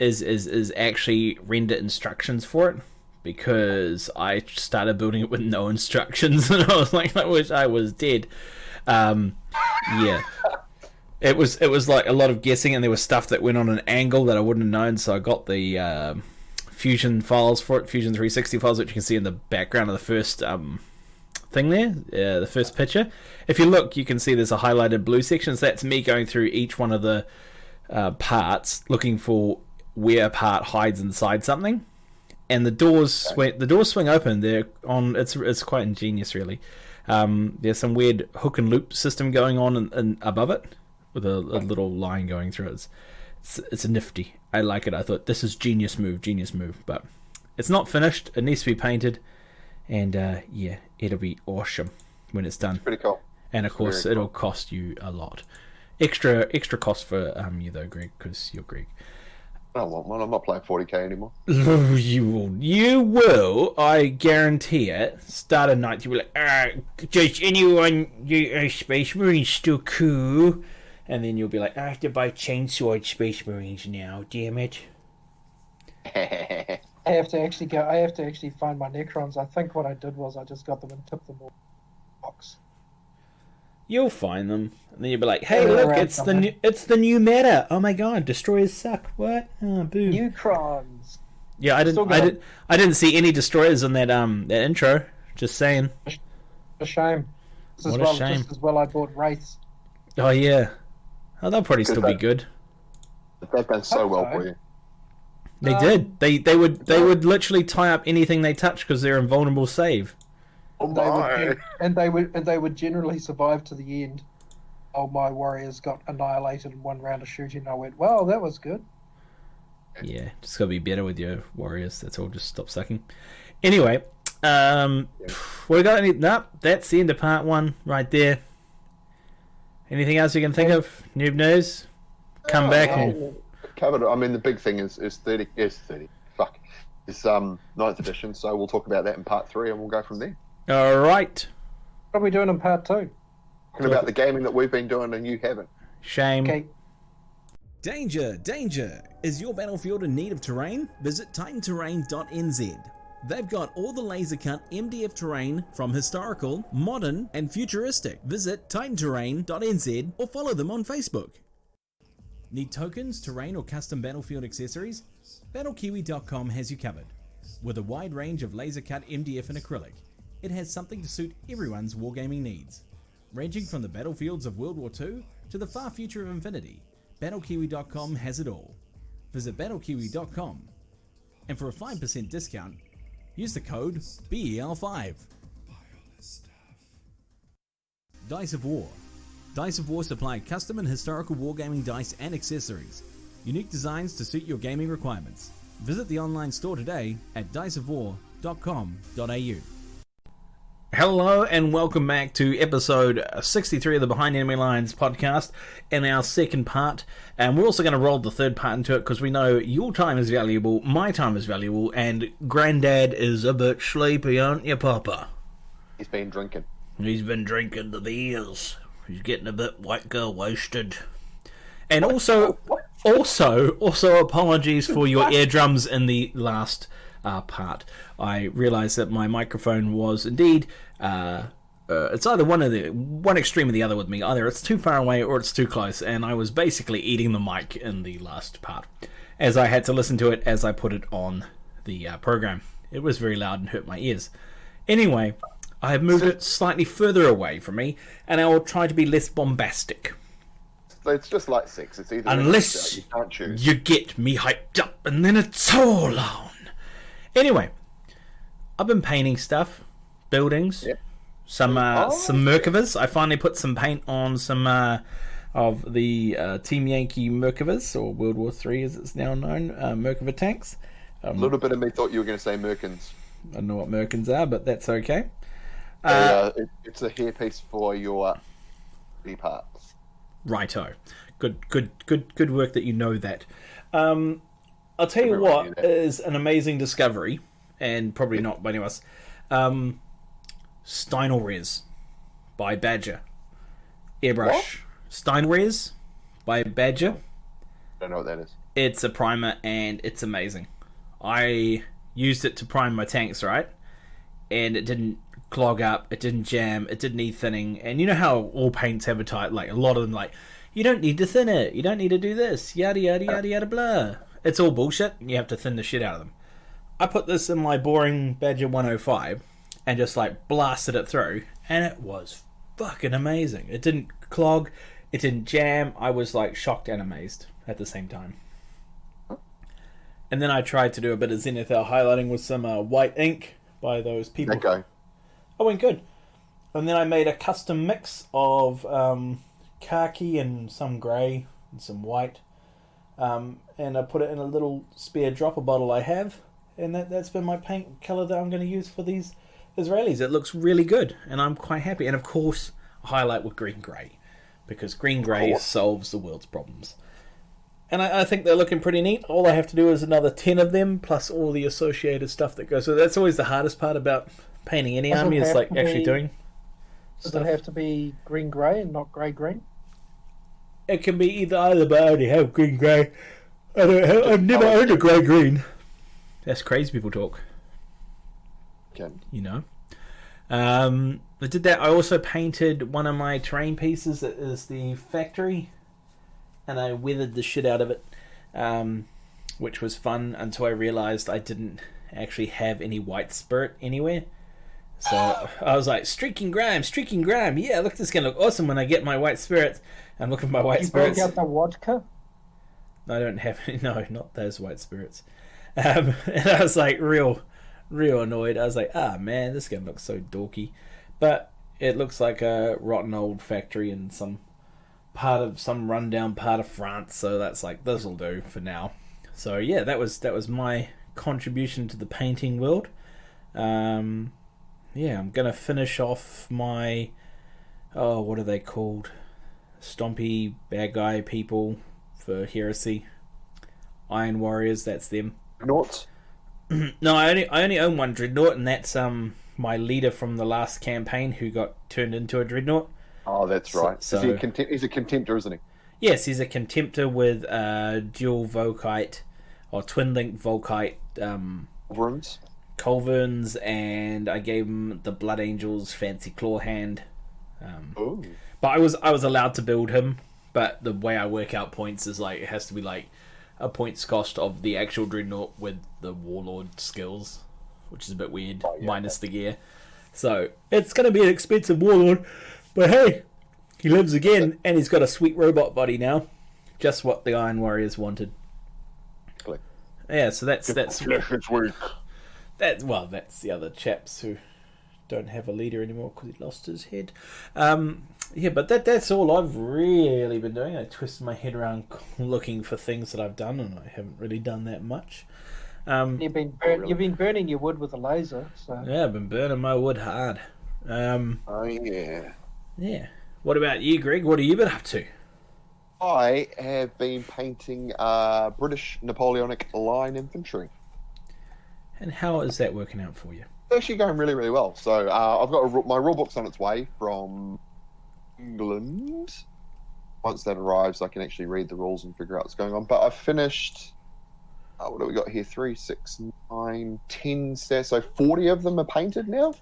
actually render instructions for it, because I started building it with no instructions and I was like, I wish I was dead. Yeah. It was like a lot of guessing, and there was stuff that went on an angle that I wouldn't have known, so I got the Fusion files for it, Fusion 360 files, which you can see in the background of the first thing there, the first picture. If you look, you can see there's a highlighted blue section, so that's me going through each one of the parts, looking for where a part hides inside something. And the doors swing open. They're on. It's quite ingenious, really. There's some weird hook and loop system going on and above it, with a little line going through it. It's nifty. I like it. I thought this is genius move, but it's not finished. It needs to be painted, and yeah, it'll be awesome when it's done.
Pretty cool.
And of course, it'll cost you a lot. Extra cost for you though, Greg, because you're Greg.
I don't want one. I'm not playing 40k anymore.
You will. I guarantee it. Start a night, you'll be like, does anyone Space Marines still cool? And then you'll be like, I have to buy Chainsword Space Marines now. Damn it.
I have to actually find my Necrons. I think what I did was I just got them and tipped them all in the box.
You'll find them, and then you'll be like, "Hey, look, it's the new meta. Oh my god, destroyers suck. What? Oh, boo."
Necrons.
Yeah, I didn't see any destroyers in that intro. Just saying.
A shame. Just as well I bought Wraiths.
Oh yeah. Oh, they'll probably still be good.
They've done so well for you.
They did. They would literally tie up anything they touch because they're invulnerable save.
They would generally survive to the end. Oh, my warriors got annihilated in one round of shooting. I went, well, that was good.
Yeah, just gotta be better with your warriors. That's all. Just stop sucking. Anyway, we got any? Nope, that's the end of part 1 right there. Anything else you can think of? Noob news? Come back.
Covered it. I mean, the big thing is 30. Is 30. Fuck. It's 9th edition. So we'll talk about that in part 3, and we'll go from there.
All right.
What are we doing in part 2?
Talking about the gaming that we've been doing and you haven't.
Shame.
Okay.
Danger, danger! Is your battlefield in need of terrain? Visit titanterrain.nz. They've got all the laser cut MDF terrain from historical, modern, and futuristic. Visit titanterrain.nz or follow them on Facebook. Need tokens, terrain, or custom battlefield accessories? BattleKiwi.com has you covered. With a wide range of laser cut MDF and acrylic, it has something to suit everyone's wargaming needs. Ranging from the battlefields of World War II to the far future of Infinity, BattleKiwi.com has it all. Visit BattleKiwi.com, and for a 5% discount, use the code BEL5. Dice of War. Dice of War supply custom and historical wargaming dice and accessories. Unique designs to suit your gaming requirements. Visit the online store today at diceofwar.com.au.
Hello and welcome back to episode 63 of the Behind Enemy Lines podcast, in our second part. And we're also going to roll the third part into it because we know your time is valuable, my time is valuable, and Grandad is a bit sleepy, aren't you, Papa?
He's been drinking.
He's been drinking the beers. He's getting a bit white girl wasted. And also, Also, apologies for your eardrums in the last part. I realised that my microphone was indeed it's either one extreme or the other with me. Either it's too far away or it's too close, and I was basically eating the mic in the last part, as I had to listen to it as I put it on the program. It was very loud and hurt my ears. Anyway, I have moved it slightly further away from me, and I will try to be less bombastic.
It's just like sex. It's either
unless
you can't choose.
You get me hyped up, and then it's all on. Anyway, I've been painting stuff, buildings, some Merkavas. I finally put some paint on some of the Team Yankee Merkavas, or World War III as it's now known, Merkava tanks.
A little bit of me thought you were going to say Merkins.
I don't know what Merkins are, but that's okay.
It's a hairpiece for your body parts.
Righto. Good work that you know that. I'll tell you what is an amazing discovery, and probably not by anyone else. Steinores by Badger. Airbrush. What? Steinores by Badger.
I don't know what that is.
It's a primer, and it's amazing. I used it to prime my tanks, right? And it didn't clog up, it didn't jam, it didn't need thinning. And you know how all paints have a type, like a lot of them, like, you don't need to thin it, you don't need to do this, yada yada yada yada blah. It's all bullshit, you have to thin the shit out of them. I put this in my boring Badger 105 and just like blasted it through, and it was fucking amazing. It didn't clog, it didn't jam. I was like shocked and amazed at the same time. And then I tried to do a bit of Zenithal highlighting with some white ink by those people.
Okay.
Oh, went good. And then I made a custom mix of khaki and some grey and some white. And I put it in a little spare dropper bottle I have. And that's been my paint colour that I'm going to use for these Israelis. It looks really good, and I'm quite happy. And of course, I highlight with green grey, because green grey solves the world's problems. And I think they're looking pretty neat. All I have to do is another 10 of them, plus all the associated stuff that goes with it. That's always the hardest part about painting any army, is like actually doing
stuff.
Does
it have to be green-grey and not grey-green?
It can be either, but I only have green-grey. I've never owned a grey-green. That's crazy people talk.
Okay.
You know. I did that. I also painted one of my terrain pieces that is the factory, and I weathered the shit out of it, which was fun until I realised I didn't actually have any white spirit anywhere. So I was like, streaking grime, yeah, look, this is going to look awesome when I get my white spirits. I'm looking for my white spirits.
You broke out the vodka?
I don't have any, no, not those white spirits. And I was like real annoyed. I was like, man, this is going to look so dorky. But it looks like a rotten old factory in some rundown part of France, so that's like, this'll do for now. So yeah, that was my contribution to the painting world. Yeah, I'm gonna finish off my what are they called? Stompy bad guy people for Heresy. Iron Warriors, that's them.
Dreadnoughts?
No, I only own one Dreadnought, and that's my leader from the last campaign who got turned into a Dreadnought.
Oh, that's right.
So
he's a Contemptor, isn't he?
Yes, he's a Contemptor with dual Volkite or twin link Volkite
Rooms.
Culverns, and I gave him the Blood Angels fancy claw hand. But I was allowed to build him, but the way I work out points is like it has to be like a points cost of the actual Dreadnought with the Warlord skills, which is a bit weird, minus the gear. So it's going to be an expensive Warlord, but hey, he lives again, and he's got a sweet robot body now, just what the Iron Warriors wanted.
Click.
Yeah, so that's
weak.
That's the other chaps who don't have a leader anymore because he lost his head. Yeah, but that's all I've really been doing. I twisted my head around looking for things that I've done, and I haven't really done that much.
You've been burning your wood with a laser, so
yeah, I've been burning my wood hard.
Oh yeah.
Yeah. What about you, Greg? What have you been up to?
I have been painting British Napoleonic line infantry.
And how is that working out for you?
It's actually going really, really well. So I've got my rule book's on its way from England. once that arrives, I can actually read the rules and figure out what's going on. But I've finished. What do we got here? 3, 6, 9, 10 stands. So 40 of them are painted now.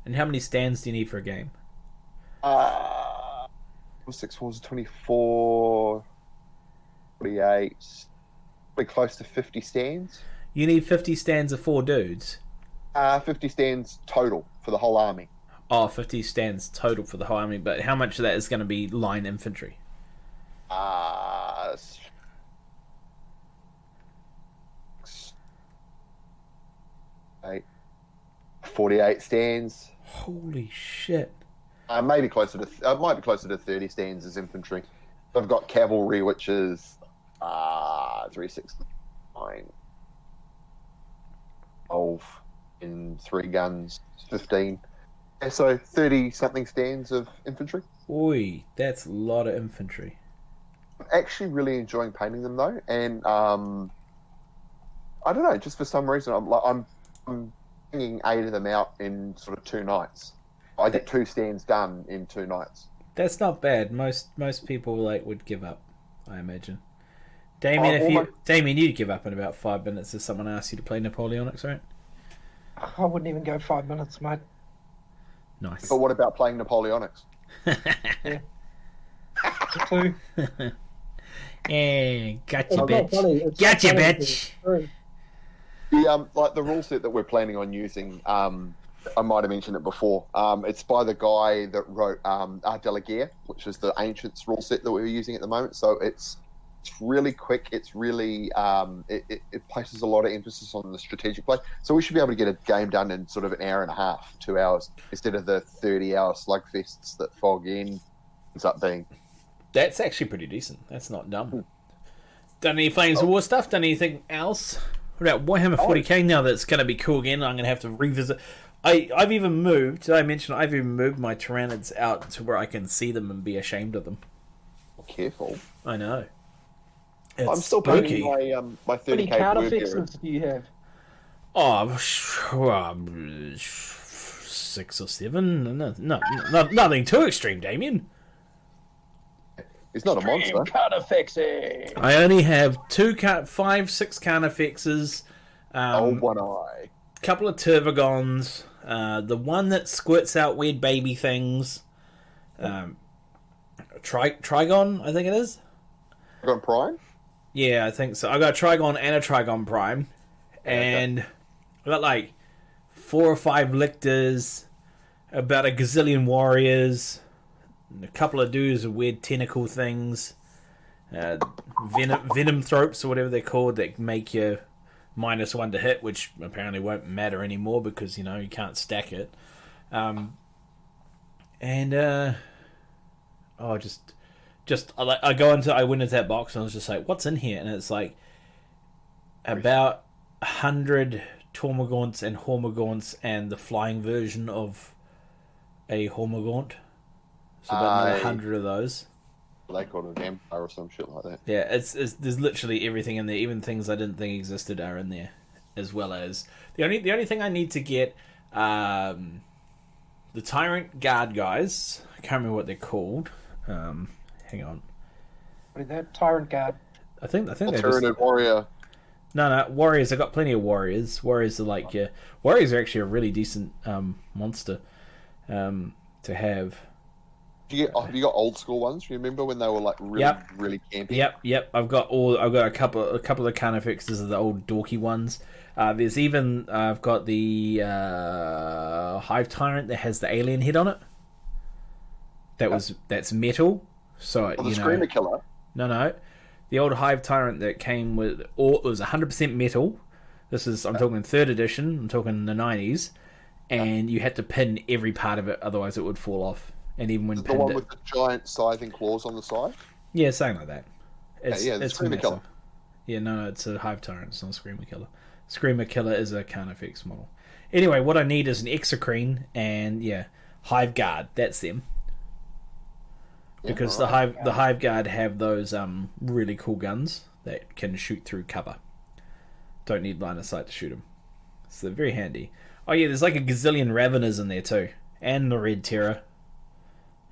And how many stands do you need for a game?
6 4 is 24, 48. Probably close to 50 stands.
You need 50 stands of 4 dudes.
50 stands total for the whole army.
Oh, 50 stands total for the whole army, but how much of that is going to be line infantry?
48 stands.
Holy shit.
Maybe closer to, might be closer to 30 stands as infantry. I've got cavalry, which is 3, 6, 9, 12 in 3 guns, 15. Yeah, so 30 something stands of infantry.
Oi, that's a lot of infantry.
I'm actually really enjoying painting them though, and I don't know, just for some reason I'm bringing 8 of them out in sort of 2 nights. I get 2 stands done in 2 nights.
That's not bad. Most people would give up, I imagine. Damien, Damien, you'd give up in about 5 minutes if someone asked you to play Napoleonics, right?
I wouldn't even go 5 minutes, mate.
Nice.
But what about playing Napoleonics?
Yeah. Two.
Yeah, gotcha,
It's not
bitch.
funny. It's
Gotcha,
not funny.
bitch.
It's true.
The rule set that we're planning on using, I might have mentioned it before. It's by the guy that wrote Delaguerre, which is the Ancients rule set that we're using at the moment. So it's really quick. It's really it places a lot of emphasis on the strategic play. So we should be able to get a game done in sort of an hour and a half, 2 hours, instead of the 30-hour slugfests that Fog End ends up being.
That's actually pretty decent. That's not dumb. Done any Flames of War stuff? Done anything else? What about Warhammer 40k now that's going to be cool again? I'm going to have to revisit. I've even moved. Did I mention I've even moved my Tyranids out to where I can see them and be ashamed of them?
Careful.
I know. It's
I'm still
spooky.
painting my
How many
30k
counter
blue
fixes
hero.
do you have?
Oh, 6 or 7. No, nothing too extreme, Damien.
He's not a monster.
Counter fixing.
I only have 5, 6 carnifexes,
One eye.
couple of Tervagons, the one that squirts out weird baby things, Trigon, I think it is.
Got Prime?
Yeah, I think so. I got a Trigon and a Trigon Prime, and I got like 4 or 5 Lictors, about a gazillion Warriors, and a couple of dudes with weird tentacle things, venom thropes or whatever they're called that make you -1 to hit, which apparently won't matter anymore because you can't stack it. I went into that box and I was just like, what's in here? And it's like about 100 Tormagants and Hormagaunts and the flying version of a Hormagaunt. So about another 100 of those.
They called a vampire or some shit like that.
Yeah, it's there's literally everything in there. Even things I didn't think existed are in there, as well as the only thing I need to get the Tyrant Guard guys. I can't remember what they're called. Hang on.
What is that? Tyrant Guard.
I think they're just...
Tyranid Warrior.
No, Warriors. I got plenty of Warriors. Warriors are Warriors are actually a really decent monster to have.
Have you got old school ones? Remember when they were like really campy?
Yep. I've got a couple of carnifexes of the old dorky ones. There's even I've got the Hive Tyrant that has the alien head on it. That's metal. So
the Screamer Killer.
No. The old Hive Tyrant that came with it was 100% metal. I'm talking 3rd edition. I'm talking the 90s, and you had to pin every part of it, otherwise it would fall off. And even when
the one with the giant scything claws on the side.
Yeah, something like that.
The Screamer Killer.
Yeah, no, it's a Hive Tyrant. It's not a Screamer Killer. Screamer Killer is a Carnifex model. Anyway, what I need is an Exocrine and Hive Guard. That's them. Because the Hive Guard have those really cool guns that can shoot through cover. Don't need line of sight to shoot them. So they're very handy. Oh yeah, there's like a gazillion Raveners in there too. And the Red Terror.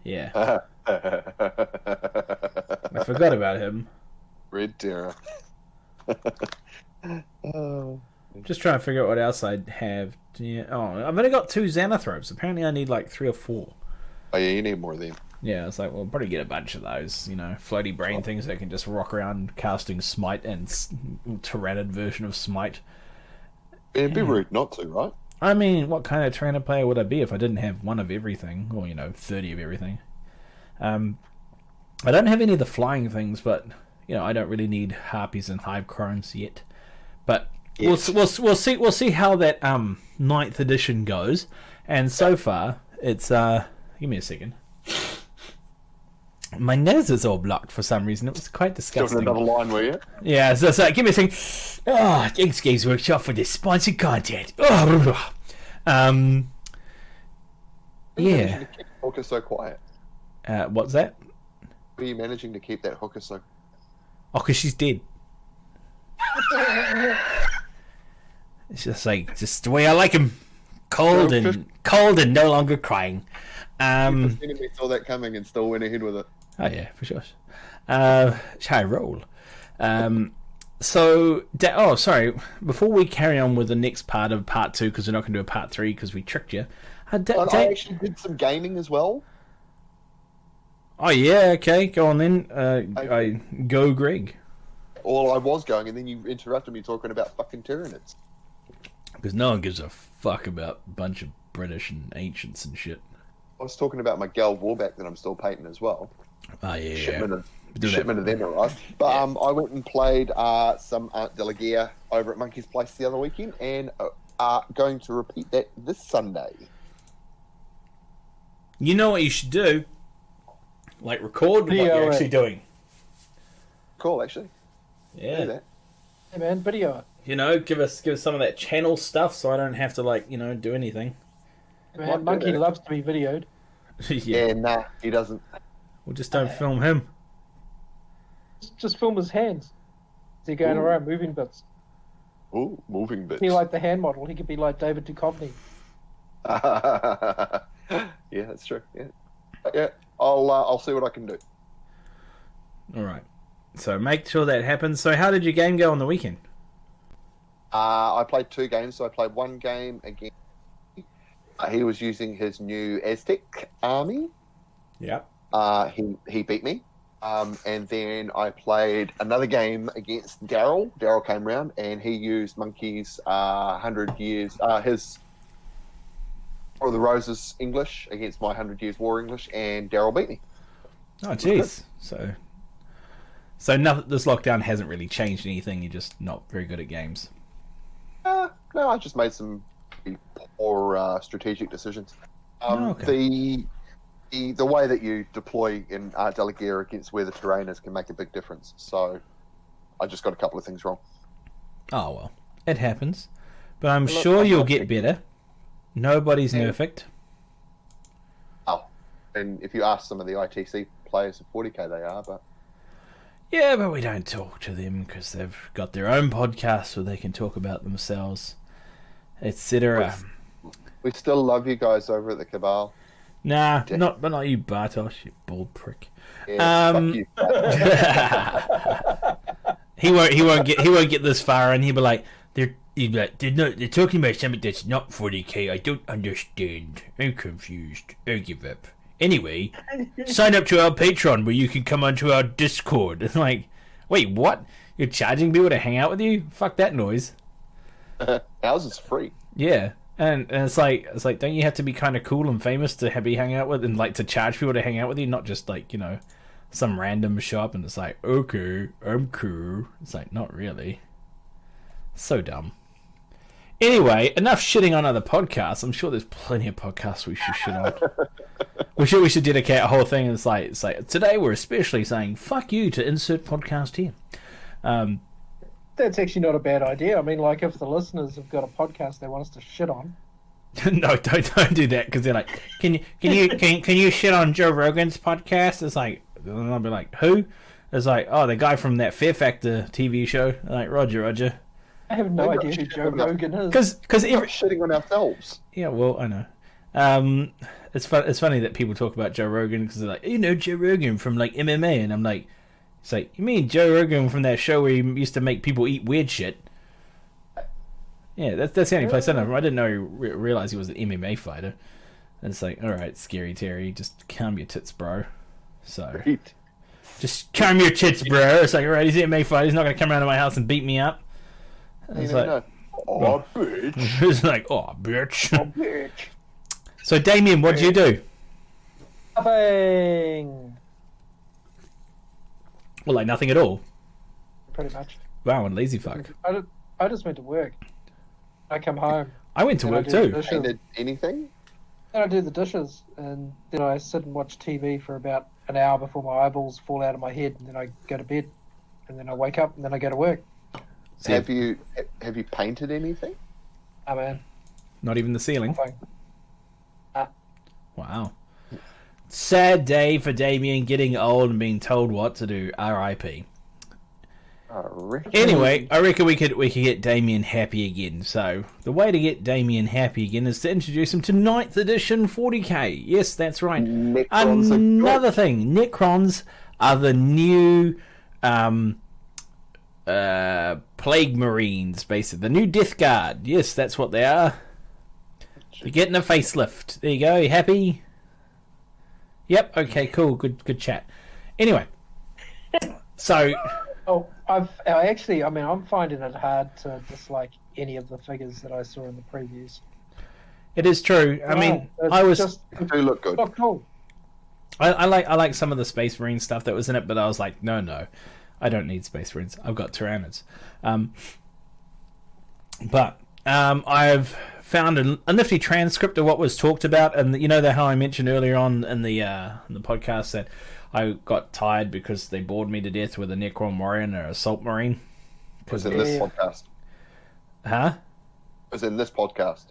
Yeah. I forgot about him.
Red Terror. Oh.
Just trying to figure out what else I have. Yeah. Oh, I've only got 2 Xanathropes. Apparently I need like 3 or 4.
Oh yeah, you need more of them.
Yeah, it's like, well, I'll probably get a bunch of those, floaty brain things that can just rock around casting Smite and Tyrannid version of Smite.
It'd be rude not to, right?
I mean, what kind of Tyrannid player would I be if I didn't have one of everything, or 30 of everything? I don't have any of the flying things, but I don't really need Harpies and Hive Crones yet. But yes. we'll see how that 9th edition goes. And so far, it's give me a second. My nose is all blocked for some reason. It was quite disgusting.
Another line, were you?
Yeah, so give me a second. Oh, thanks, Games Workshop, for this sponsored content. Oh, yeah.
To keep hooker so quiet.
What's that?
How are you managing to keep that hooker so?
Oh, because she's dead. It's just the way I like him. Cold and no longer crying.
We saw that coming and still went ahead with it.
Oh yeah, for sure. Shall I roll? Sorry. Before we carry on with the next part of part 2, because we're not going to do a part 3 because we tricked you.
I actually did some gaming as well.
Oh yeah, okay, go on then. I go, Greg.
Well, I was going, and then you interrupted me talking about fucking Tyranids.
Because no one gives a fuck about a bunch of British and ancients and shit.
I was talking about my Gal Warback that I'm still painting as well.
Oh yeah,
shipment of them arrived. But I went and played some Aunt Delagear over at Monkey's Place the other weekend, and going to repeat that this Sunday.
You know what you should do? Like record what you're actually doing.
Cool, actually.
Yeah.
Do that.
Hey man, video it.
Give us some of that channel stuff, so I don't have to do anything.
Man, Monkey loves to be videoed.
Yeah, nah, he doesn't.
Well, just don't film him.
Just film his hands. They're going around moving bits.
Ooh, moving bits.
He like the hand model. He could be like David Duchovny.
Yeah, that's true. Yeah. I'll see what I can do.
All right. So make sure that happens. So how did your game go on the weekend?
I played 2 games. So I played one game against. He was using his new Aztec army.
Yeah.
He beat me. And then I played another game against Daryl. Daryl came round and he used Monkey's 100 Years, his War of the Roses English against my 100 Years War English, and Daryl beat me.
Oh, jeez. So this lockdown hasn't really changed anything. You're just not very good at games.
No, I just made some poor strategic decisions.
Okay.
The way that you deploy in Delagear against where the terrain is can make a big difference. So I just got a couple of things wrong.
Oh, well. It happens. But I'm sure you'll get better. Nobody's perfect.
Oh. And if you ask some of the ITC players of 40k, they are, but...
Yeah, but we don't talk to them because they've got their own podcast where they can talk about themselves, etc.
We still love you guys over at the Cabal.
Nah, not you, Bartosz, you bald prick.
Yeah, fuck you.
He won't get this far, and he'll be like, they're talking about something that's not 40k. I don't understand. I'm confused. I'll give up. Anyway, sign up to our Patreon where you can come onto our Discord. It's like, wait, what? You're charging people to hang out with you? Fuck that noise.
Ours is free.
Yeah. And it's like, don't you have to be kind of cool and famous to be hang out with, and like to charge people to hang out with you, not just like some random shop and it's like, okay, I'm cool. It's like, not really. So dumb. Anyway, enough shitting on other podcasts. I'm sure there's plenty of podcasts we should shit on. we should dedicate a whole thing. It's like today we're especially saying fuck you to insert podcast here.
That's actually not a bad idea. I mean, like, if the listeners have got a podcast they want us to shit on.
No, don't do that, because they're like, can you shit on Joe Rogan's podcast? It's like, and I'll be like, who? It's like, oh, the guy from that Fear Factor TV show. I'm like, Roger.
I have no idea who Joe Rogan is.
Because
we're shitting on ourselves.
Yeah, well, I know. It's funny that people talk about Joe Rogan because they're like, Joe Rogan from like MMA, and I'm like, it's like, you mean Joe Rogan from that show where he used to make people eat weird shit? Yeah, that's the only place I know from. I didn't know realize he was an MMA fighter. And it's like, all right, Scary Terry, just calm your tits, bro. So, just calm your tits, bro. It's like, all right, he's an MMA fighter. He's not gonna come around to my house and beat me up. And it's like,
oh, bitch.
It's like, oh, bitch.
Oh, bitch.
So, Damien, what do you do?
Nothing.
Well, like nothing at all.
Pretty much.
Wow, and lazy fuck.
I just went to work. I come home.
I went to work too.
Painted anything?
Then I do the dishes, and then I sit and watch TV for about an hour before my eyeballs fall out of my head, and then I go to bed, and then I wake up, and then I go to work.
Have you painted anything?
Oh man,
Not even the ceiling.
nothing.
Wow. Sad day for Damien, getting old and being told what to do. R.I.P. Anyway, I reckon we could get Damien happy again. So the way to get Damien happy again is to introduce him to 9th edition 40k. Yes, that's right.
Necrons are
Another thing, Necrons are the new Plague Marines, basically the new Death Guard. Yes, that's what they are. You're getting a facelift. There you go. You happy? Yep. Okay. Cool. Good chat. Anyway, so.
Oh, I'm finding it hard to dislike any of the figures that I saw in the previews.
It is true. I mean, I was
just
They look good.
oh, cool.
I like some of the Space Marine stuff that was in it, but I was like, no, I don't need Space Marines. I've got Tyranids. But I've found a nifty transcript of what was talked about, and how I mentioned earlier on in the podcast that I got tired because they bored me to death with a Necron Warrior and an Assault Marine.
Was in this podcast.
Huh?
Was in this podcast.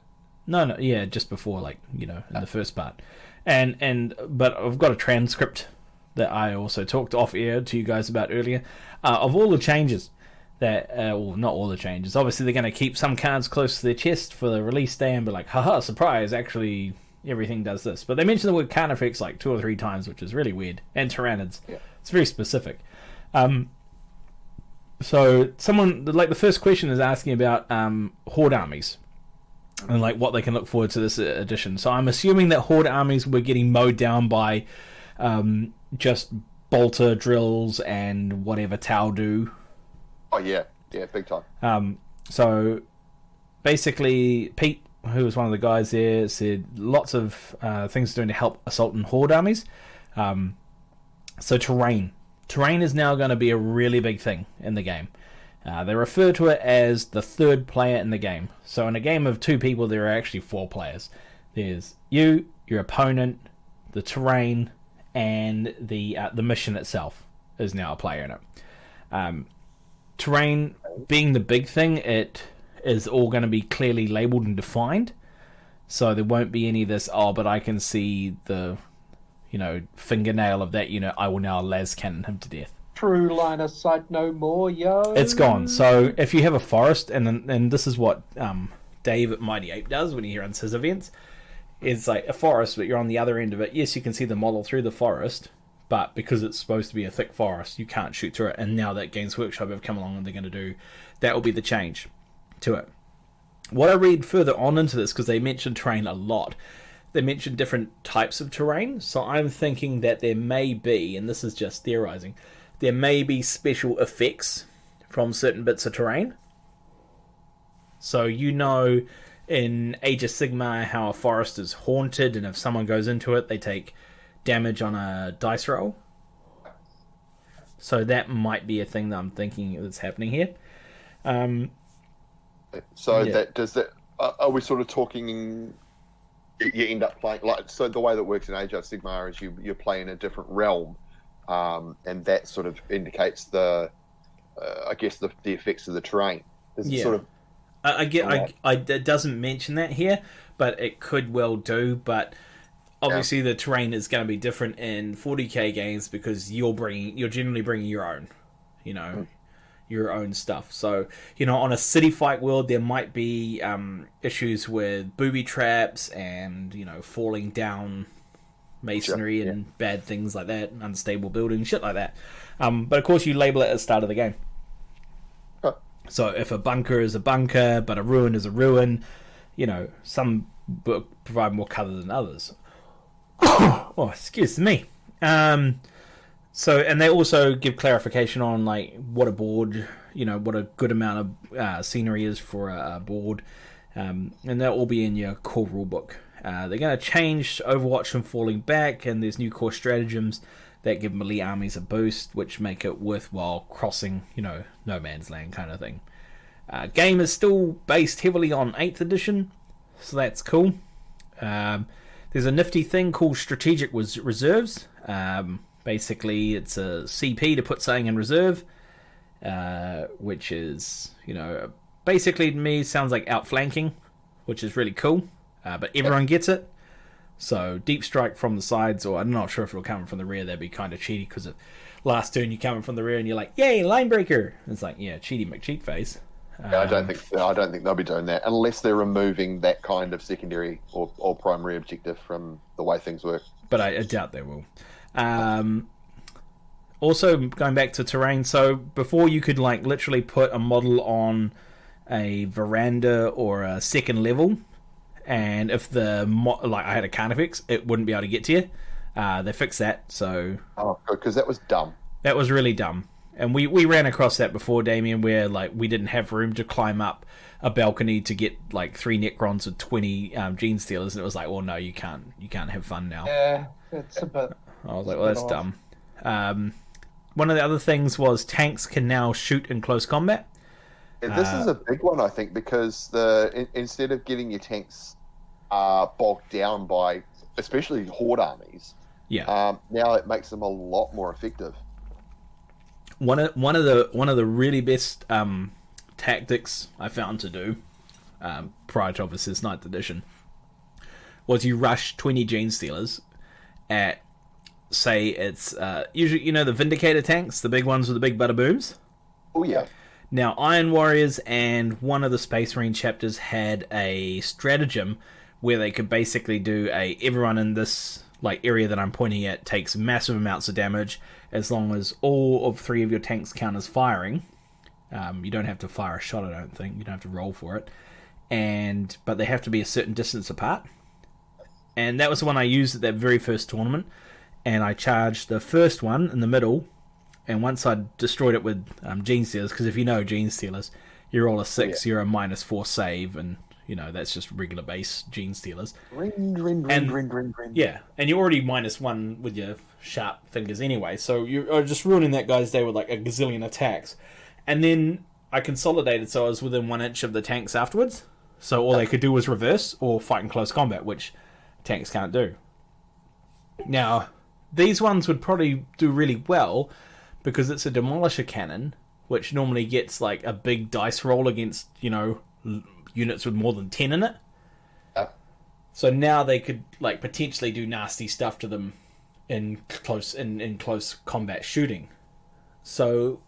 No, yeah, just before, in the first part. But I've got a transcript that I also talked off air to you guys about earlier, of all the changes that, well, not all the changes. Obviously, they're going to keep some cards close to their chest for the release day and be like, haha, surprise, actually, everything does this. But they mention the word Carnifex like 2 or 3 times, which is really weird. And Tyranids. Yeah. It's very specific. So someone, the first question is asking about Horde armies and what they can look forward to this edition. So I'm assuming that Horde armies were getting mowed down by just bolter drills and whatever Tau do.
Oh yeah, big time.
So basically, Pete, who was one of the guys there, said lots of things doing to help assault and horde armies. So terrain is now going to be a really big thing in the game. They refer to it as the third player in the game. So in a game of 2 people, there are actually 4 players. There's you, your opponent, the terrain, and the mission itself is now a player in it. Terrain being the big thing, it is all going to be clearly labelled and defined. So there won't be any of this, but I can see the, fingernail of that unit, I will now las cannon him to death.
True line of sight no more, yo.
It's gone. So if you have a forest, and this is what Dave at Mighty Ape does when he runs his events, it's like a forest, but you're on the other end of it. Yes, you can see the model through the forest, but because it's supposed to be a thick forest, you can't shoot through it. And now that Games Workshop have come along and they're going to do, that will be the change to it. What I read further on into this, because they mentioned terrain a lot, they mentioned different types of terrain. So I'm thinking that there may be, and this is just theorizing, there may be special effects from certain bits of terrain. So in Age of Sigmar how a forest is haunted, and if someone goes into it, they take damage on a dice roll. So that might be a thing that I'm thinking that's happening here.
Are we sort of talking? You end up playing so the way that works in Age of Sigmar is you play in a different realm, and that sort of indicates the effects of the terrain. Sort of.
It doesn't mention that here, but it could well do. But obviously, the terrain is going to be different in 40k games because you're generally bringing your own.
your own stuff. So, on a city fight world, there might be issues with booby traps and, falling down masonry and bad things like that, unstable building, shit like that. But of course, you label it at the start of the game. So if a bunker is a bunker, but a ruin is a ruin, some provide more colour than others. Oh, excuse me. So, and they also give clarification on like what a board, what a good amount of scenery is for a board, and that'll all be in your core rulebook. They're going to change Overwatch from falling back, and there's new core stratagems that give melee armies a boost, which make it worthwhile crossing, no man's land kind of thing. Game is still based heavily on 8th edition, so that's cool. There's a nifty thing called strategic reserves. Basically, it's a CP to put something in reserve, which is, basically to me sounds like outflanking, which is really cool, but everyone gets it. So deep strike from the sides, or I'm not sure if it'll come from the rear. That'd be kind of cheaty because last turn you're coming from the rear and you're like, "Yay, line breaker!" It's like, yeah, cheaty McCheat face.
Yeah, I don't think they'll be doing that unless they're removing that kind of secondary or primary objective from the way things work.
But I doubt they will. Also, going back to terrain, so before you could like literally put a model on a veranda or a second level, and if I had a Carnifex, it wouldn't be able to get to you. They fixed that, so...
Oh, because that was dumb. That
was really dumb. And we ran across that before, Damien, where like we didn't have room to climb up a balcony to get like 3 Necrons with 20 Gene Stealers, and it was like, well, no, you can't have fun now.
Yeah, it's a bit...
I was like, well, that's dumb. One of the other things was tanks can now shoot in close combat.
This is a big one, I think, because instead of getting your tanks bogged down by, especially horde armies, now it makes them a lot more effective.
One of the really best tactics I found to do prior to obviously this 9th edition was you rush 20 Gene Stealers at, say it's usually the Vindicator tanks, the big ones with the big butter booms.
Oh yeah.
Now, Iron Warriors and one of the Space Marine chapters had a stratagem where they could basically do everyone in this like area that I'm pointing at takes massive amounts of damage as long as all of 3 of your tanks count as firing. You don't have to fire a shot, I don't think. You don't have to roll for it. But they have to be a certain distance apart. And that was the one I used at that very first tournament. And I charged the first one in the middle. And once I destroyed it with Gene Stealers, because if you know Gene Stealers, you roll a 6, you're a -4 save, and that's just regular base Gene Stealers.
Ring.
Yeah, and you're already -1 with your sharp fingers anyway, so you're just ruining that guy's day with like a gazillion attacks. And then I consolidated so I was within 1 inch of the tanks afterwards, so all they could do was reverse or fight in close combat, which tanks can't do. Now, these ones would probably do really well because it's a demolisher cannon, which normally gets like a big dice roll against, units with more than 10 in it. So now they could like potentially do nasty stuff to them in close combat shooting. So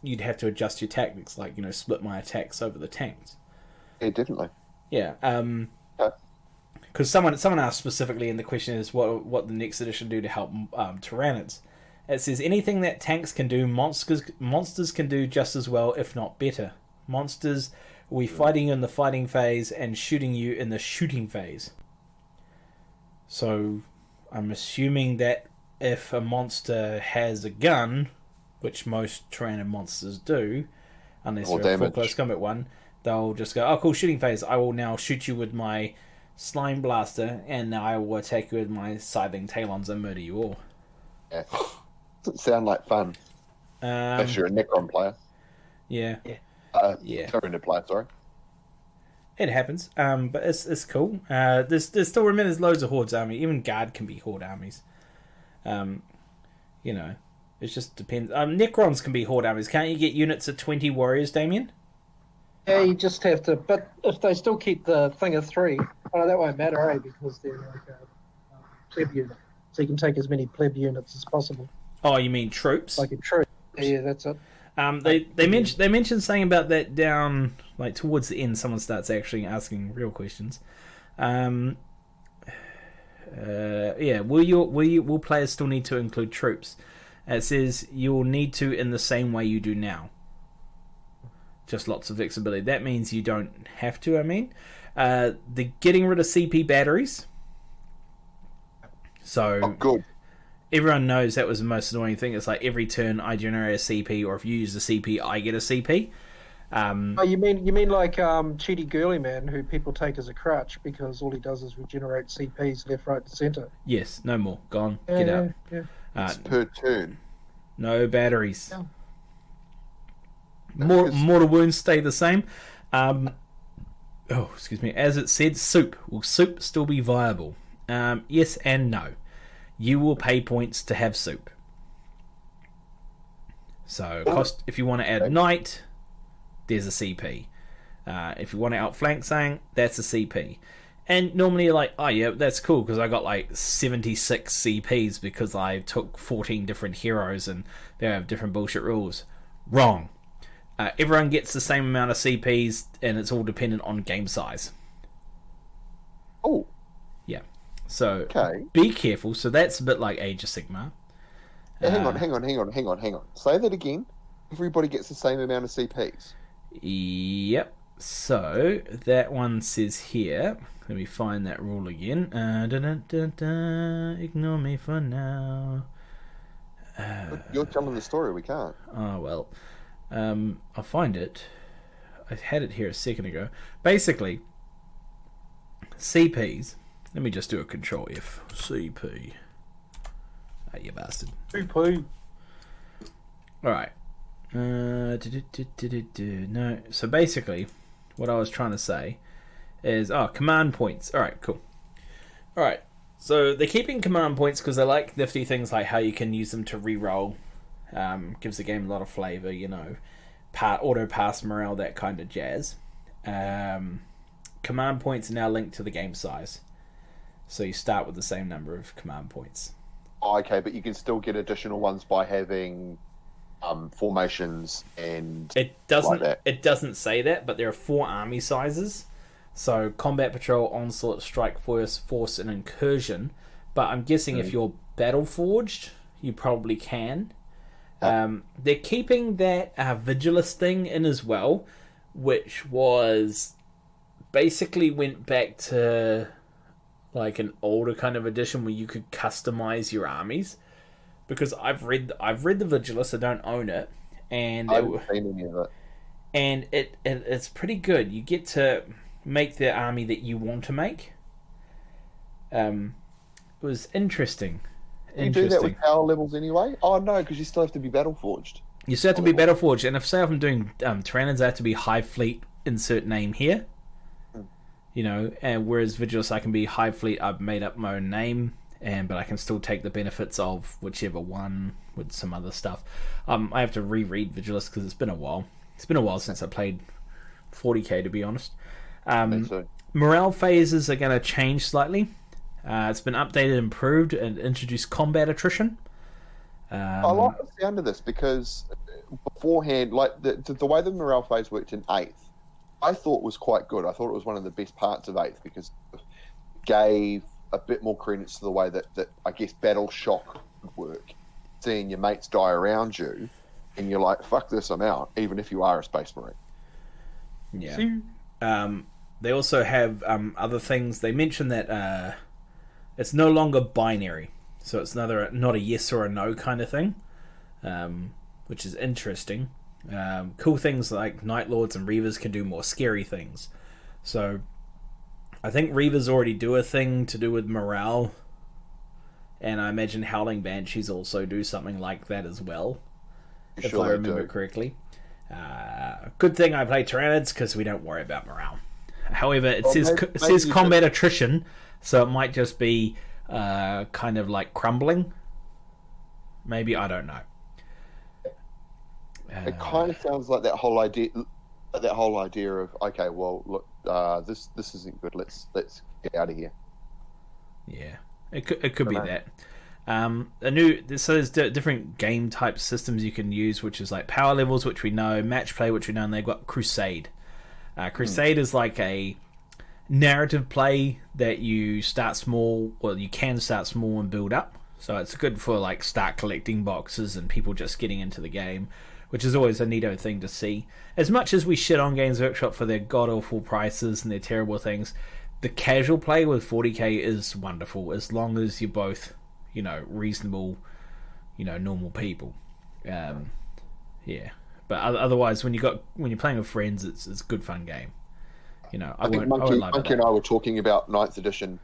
you'd have to adjust your tactics, like split my attacks over the tanks.
Yeah, definitely.
Yeah. Because someone asked specifically, and the question is what the next edition do to help Tyranids. It says anything that tanks can do, monsters can do just as well, if not better. Monsters will be fighting you in the fighting phase and shooting you in the shooting phase. So I'm assuming that if a monster has a gun, which most Tyranid monsters do, unless they're a full close combat one, they'll just go, oh cool, shooting phase, I will now shoot you with my slime blaster, and now I will attack you with my scything talons and murder you all.
Yeah. Doesn't sound like fun. Unless you're a Necron player.
Yeah.
Tyranid player, sorry.
It happens, but it's cool. There's still there's loads of Hordes army. Even Guard can be Horde armies. It just depends. Necrons can be Horde armies. Can't you get units of 20 warriors, Damien?
Yeah, you just have to. But if they still keep the thing of 3, that won't matter, because they're like a pleb unit. So you can take as many pleb units as possible.
Oh, you mean troops?
Like a troop. Yeah, that's it.
They mentioned something about that down like towards the end. Someone starts actually asking real questions. Will players still need to include troops? It says you'll need to in the same way you do now. Just lots of flexibility. That means you don't have to. They're getting rid of CP batteries. So
good.
Everyone knows that was the most annoying thing. It's like every turn I generate a CP, or if you use a CP, I get a CP.
You mean like Cheaty Girly Man, who people take as a crutch because all he does is regenerate CPs left, right, and centre.
Yes, no more. Gone. Get out.
Yeah.
It's per turn.
No batteries.
Yeah.
Mortal wounds stay the same. Excuse me. As it said, soup. Will soup still be viable? Yes and no. You will pay points to have soup. So cost if you want to add knight, there's a CP. If you want to outflank something, that's a CP. And normally you're like, oh yeah, that's cool because I got like 76 CPs because I took 14 different heroes and they have different bullshit rules. Wrong. Everyone gets the same amount of CPs and it's all dependent on game size.
Oh.
Yeah. So
okay.
Be careful. So that's a bit like Age of Sigmar.
Hang on. Say that again. Everybody gets the same amount of CPs.
Yep. So that one says here. Let me find that rule again. Ignore me for now.
You're telling the story. We can't.
Oh well. I'll find it. I had it here a second ago. Basically, CPs. Let me just do a Control F. CP. Ah, you bastard.
CP.
Alright. No. So basically, what I was trying to say is... command points. Alright, cool. Alright. So they're keeping command points because they like nifty things like how you can use them to reroll. Gives the game a lot of flavour, auto pass morale, that kind of jazz. Command points are now linked to the game size. So you start with the same number of command points.
Okay, but you can still get additional ones by having formations and
it doesn't
like that.
It doesn't say that, but there are 4 army sizes. So combat, patrol, onslaught, strike force, and incursion. But I'm guessing if you're battle forged, you probably can. They're keeping that Vigilus thing in as well, which was basically went back to like an older kind of edition where you could customize your armies. Because I've read the Vigilus, I don't own it, and
I haven't seen any of it.
And it's pretty good. You get to make the army that you want to make. It was interesting.
You do that with power levels anyway? Oh no, because you still have to be battle forged.
You still have to be battle forged, and if say I'm doing Tyranids, I have to be Hive Fleet. Insert name here. And whereas Vigilus, I can be Hive Fleet. I've made up my own name, but I can still take the benefits of whichever one with some other stuff. I have to reread Vigilus because it's been a while. It's been a while since I played 40k, to be honest.
So.
Morale phases are going to change slightly. It's been updated, improved, and introduced combat attrition.
I like the sound of this because beforehand, like the way the morale phase worked in 8th, I thought was quite good. I thought it was one of the best parts of 8th because it gave a bit more credence to the way that I guess battle shock would work. Seeing your mates die around you, and you're like, fuck this, I'm out, even if you are a Space Marine.
Yeah. They also have other things. They mentioned that it's no longer binary. So it's not a yes or a no kind of thing, which is interesting. Cool things like Night Lords and Reavers can do more scary things. So I think Reavers already do a thing to do with morale, and I imagine Howling Banshees also do something like that as well, if I remember correctly. Good thing I play Tyranids because we don't worry about morale. However, it says combat attrition, so it might just be kind of like crumbling. Maybe, I don't know.
It kind of sounds like that whole idea of, okay, well, look, this isn't good. Let's get out of here.
Yeah, it could be that. There's different game type systems you can use, which is like power levels, which we know, match play, which we know, and they've got Crusade. Crusade is like a narrative play that you start small, or you can start small and build up. So it's good for like start collecting boxes and people just getting into the game, which is always a neato thing to see. As much as we shit on Games Workshop for their god awful prices and their terrible things, the casual play with 40k is wonderful as long as you're both, reasonable, normal people. Yeah. But otherwise, when you're playing with friends, it's a good fun game.
I think Monkey and I were talking about 9th edition,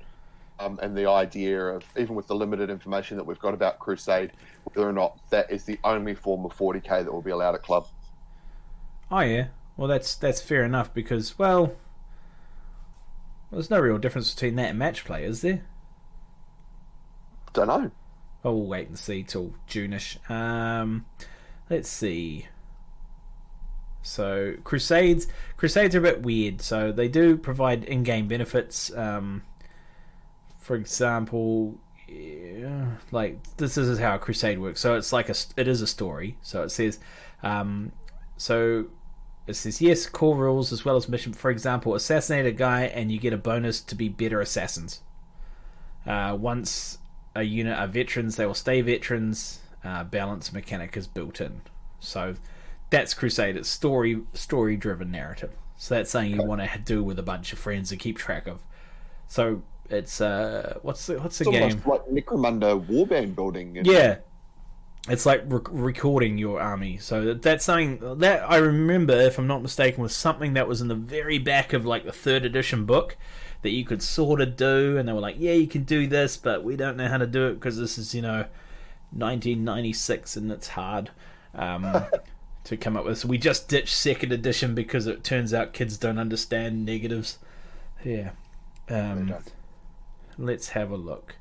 and the idea of, even with the limited information that we've got about Crusade, whether or not that is the only form of 40k that will be allowed at club.
Oh yeah, well that's fair enough because there's no real difference between that and match play, is there?
Don't know.
Oh, we'll wait and see till June-ish. Let's see. So Crusades are a bit weird. So they do provide in-game benefits. For example, like this is how a Crusade works. So it's like it is a story. So it says, yes, core rules as well as mission. For example, assassinate a guy and you get a bonus to be better assassins. Once a unit are veterans, they will stay veterans. Balance mechanic is built in. So that's Crusade. It's story-driven narrative. So that's something you want to do with a bunch of friends to keep track of. So it's what's the game?
Almost like Necromunda warband building.
Yeah, it's like recording your army. So that's something that I remember, if I'm not mistaken, was something that was in the very back of like the 3rd edition book that you could sort of do, and they were like, yeah, you can do this, but we don't know how to do it because this is 1996 and it's hard. To come up with. So we just ditched 2nd edition because it turns out kids don't understand negatives. Yeah. Let's have a look.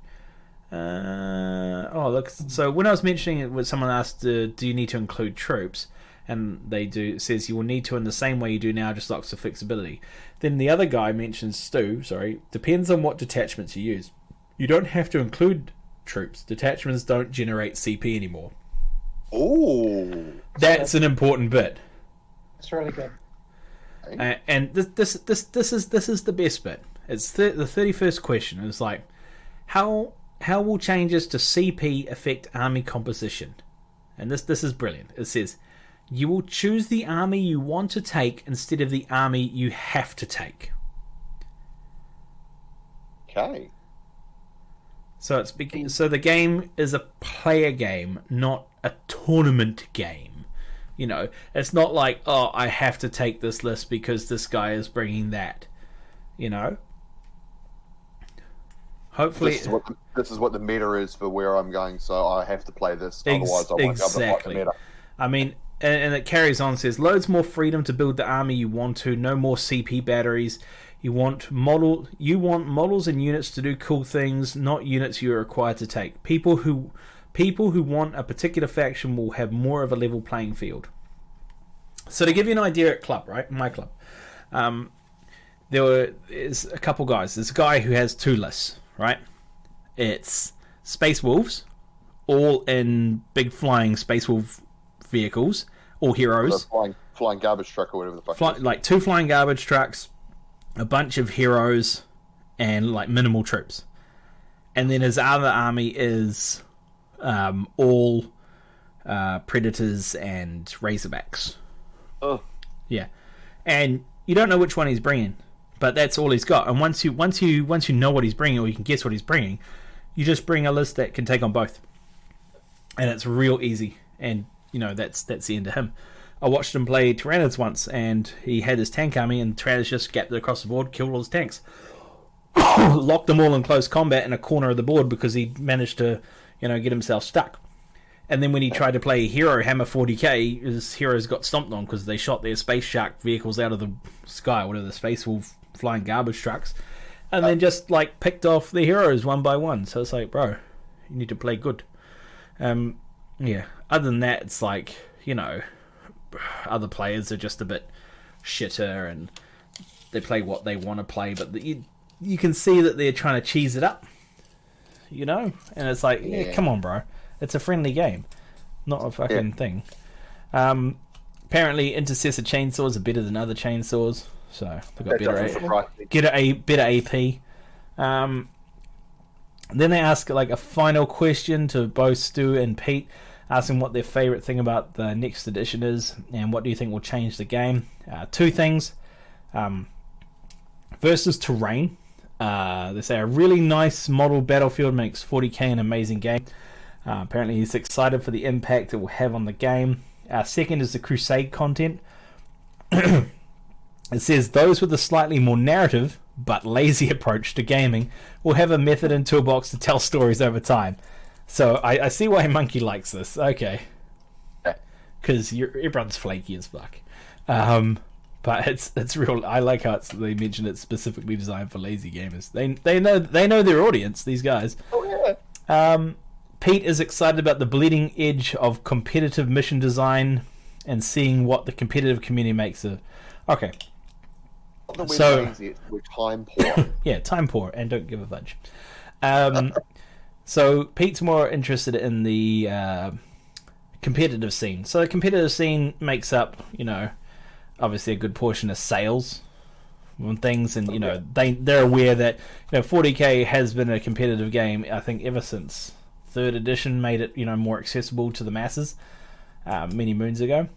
Look. So when I was mentioning it, when someone asked, do you need to include troops? And they do. It says you will need to in the same way you do now, just lots of flexibility. Then the other guy mentions, depends on what detachments you use. You don't have to include troops. Detachments don't generate CP anymore.
Oh,
that's an important bit.
It's really good.
And this is the best bit. It's the 31st question. It's like, how will changes to CP affect army composition? And this is brilliant. It says you will choose the army you want to take instead of the army you have to take.
Okay.
So the game is a player game, not a tournament game. It's not like, I have to take this list because this guy is bringing that. Hopefully,
this is what the meta is for where I'm going. So I have to play this, otherwise I won't be able to fight the meta.
I mean, and it carries on. Says loads more freedom to build the army you want to. No more CP batteries. You want models and units to do cool things, not units you are required to take. People who want a particular faction will have more of a level playing field. So to give you an idea at club, right? My club, there's a couple guys. There's a guy who has 2 lists, right? It's Space Wolves, all in big flying Space Wolf vehicles, all heroes.
Flying garbage truck or whatever the fuck.
Like 2 flying garbage trucks, a bunch of heroes, and like minimal troops. And then his other army is all predators and razorbacks.
Oh,
yeah, and you don't know which one he's bringing, but that's all he's got. And once you know what he's bringing, or you can guess what he's bringing, you just bring a list that can take on both, and it's real easy. And that's the end of him. I watched him play Tyranids once, and he had his tank army, and Tyranids just gapped it across the board, killed all his tanks, locked them all in close combat in a corner of the board because he managed to, get himself stuck. And then when he tried to play Hero Hammer 40k, his heroes got stomped on because they shot their Space Shark vehicles out of the sky, whatever, the Space Wolf flying garbage trucks, and then just picked off the heroes one by one. So it's like, bro, you need to play good. Yeah. Other than that, it's like, other players are just a bit shitter and they play what they want to play, but you can see that they're trying to cheese it up. you know? And it's like, yeah, come on, bro. It's a friendly game, not a fucking thing. Apparently, intercessor chainsaws are better than other chainsaws, so they've got better AP. Then they ask like a final question to both Stu and Pete, asking what their favourite thing about the next edition is, and what do you think will change the game. Two things. First is terrain. They say a really nice model battlefield makes 40k an amazing game. Apparently he's excited for the impact it will have on the game. Second is the Crusade content. It says those with a slightly more narrative but lazy approach to gaming will have a method and toolbox to tell stories over time. So I see why Monkey likes this. Okay. Because everyone's flaky as fuck. But it's real. I like how they mention it's specifically designed for lazy gamers. They know their audience, these guys.
Oh yeah.
Pete is excited about the bleeding edge of competitive mission design and seeing what the competitive community makes of. Okay. So
we're time poor.
Yeah, time poor, and don't give a fudge. So Pete's more interested in the competitive scene. So the competitive scene makes up, obviously a good portion of sales and things, and they're aware that 40k has been a competitive game. I think ever since 3rd edition made it more accessible to the masses many moons ago.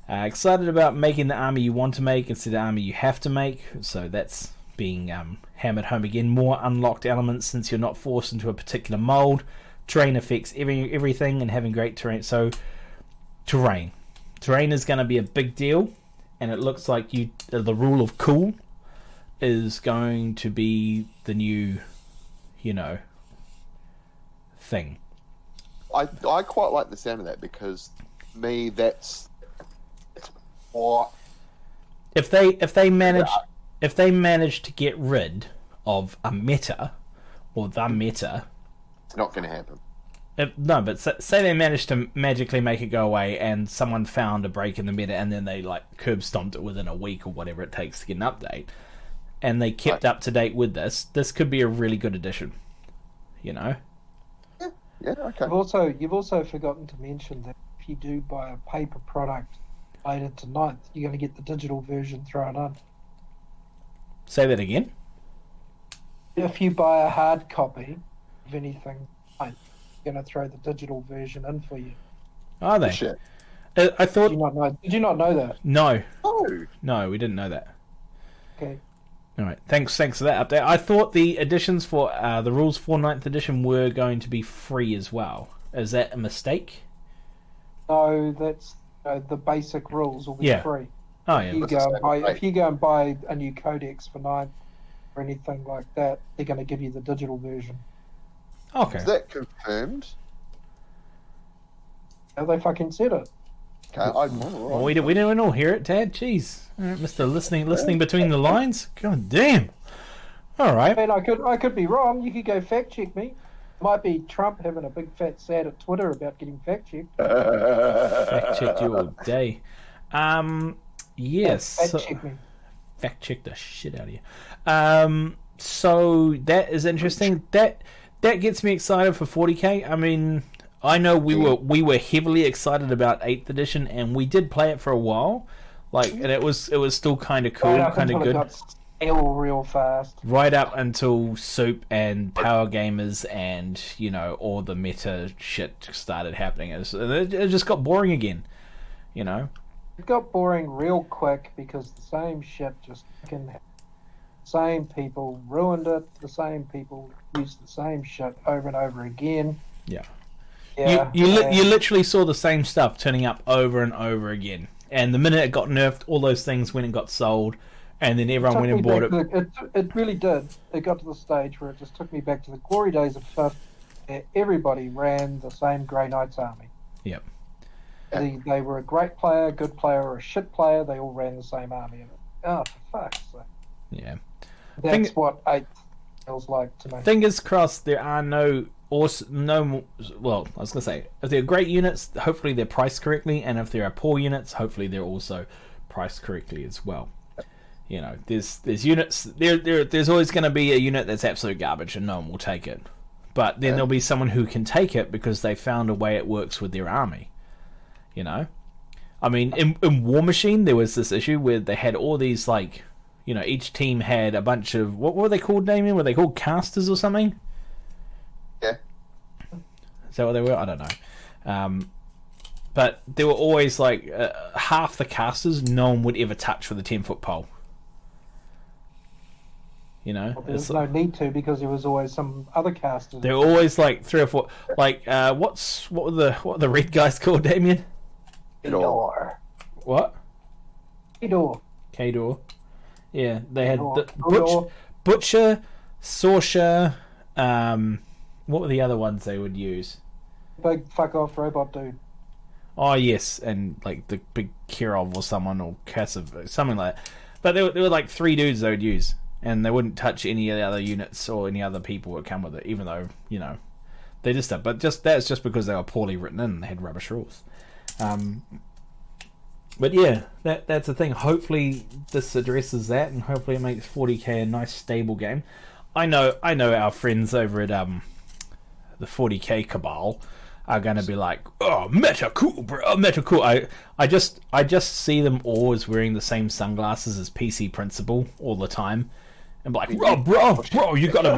Excited about making the army you want to make instead of the army you have to make. So that's being hammered home again. More unlocked elements since you're not forced into a particular mold. Terrain affects everything, and having great terrain. So terrain is going to be a big deal, and it looks like the rule of cool is going to be the new thing.
I quite like the sound of that, because to me that's what
if they manage to get rid of a meta or the meta,
it's not going to happen.
No, but say they managed to magically make it go away, and someone found a break in the meta, and then they curb stomped it within a week or whatever it takes to get an update, and they kept up to date with this could be a really good addition.
Yeah, okay.
You've also forgotten to mention that if you do buy a paper product later tonight, you're going to get the digital version thrown on.
Say that again.
If you buy a hard copy of anything, you're going to throw the digital version in for you.
Are they?
Shit.
I thought.
Did you not know that?
No.
Oh.
No, we didn't know that.
Okay.
All right. Thanks for that update. I thought the additions for the rules for 9th edition were going to be free as well. Is that a mistake?
No, that's the basic rules will be free.
Oh yeah.
If you go and buy a new codex for 9th or anything like that, they're going to give you the digital version.
Okay.
Is that confirmed?
Yeah, they fucking said it.
Okay,
well, we didn't all hear it, Tad. Jeez, all right, Mr. Listening between the lines. God damn. All right.
I mean, I could be wrong. You could go fact check me. Might be Trump having a big fat sad at Twitter about getting fact checked.
Fact checked you all day. Yes.
Fact check me.
Fact check the shit out of you. So that is interesting. That gets me excited for 40k. I mean, I know we were heavily excited about 8th edition, and we did play it for a while. And it was still kind of cool, kind of good.
It got stale real fast.
Right up until Soup and Power Gamers and all the meta shit started happening. It just got boring again.
It got boring real quick because the same shit just fucking. Same people ruined it. The same people used the same shit over and over again.
Yeah.
Yeah.
You literally saw the same stuff turning up over and over again. And the minute it got nerfed, all those things went and got sold, and then everyone went and bought it.
It really did. It got to the stage where it just took me back to the glory days of 5th, where everybody ran the same Grey Knights army.
Yep.
They were a great player, good player, or a shit player. They all ran the same army. Oh, for fuck's sake.
Yeah.
That's what 8th feels like to me.
Fingers crossed there are no... Well, I was going to say, if they're great units, hopefully they're priced correctly, and if there are poor units, hopefully they're also priced correctly as well. There's units, there's always going to be a unit that's absolute garbage and no one will take it. but then there'll be someone who can take it because they found a way it works with their army. You know, I mean, in War Machine there was this issue where they had all these like, you know, each team had a bunch of what were they called, Damien? Were they called casters or something?
Yeah.
Is that what they were? I don't know. But there were always like half the casters no one would ever touch with a 10-foot pole. You know,
Well, there's no need to because there was always some other casters.
they're always like 3 or 4. Like what were the red guys called, Damien?
Fedor.
What?
Fedor.
Kador. Yeah, they had
Fedor.
Butcher, Sorcerer. What were the other ones they would use?
Big fuck off robot dude.
Oh yes, and like the big Kirov or someone or Kassiv, something like that. But there were like 3 dudes they would use, and they wouldn't touch any of the other units or any other people that come with it, even though, you know, they just did. But that's just because they were poorly written in and they had rubbish rules. But yeah, that's the thing. Hopefully this addresses that, and hopefully it makes 40k a nice stable game. I know our friends over at the 40k cabal are going to be like, oh, meta cool, bro, meta cool. I just see them always wearing the same sunglasses as PC Principal all the time, and be like, bro, you gotta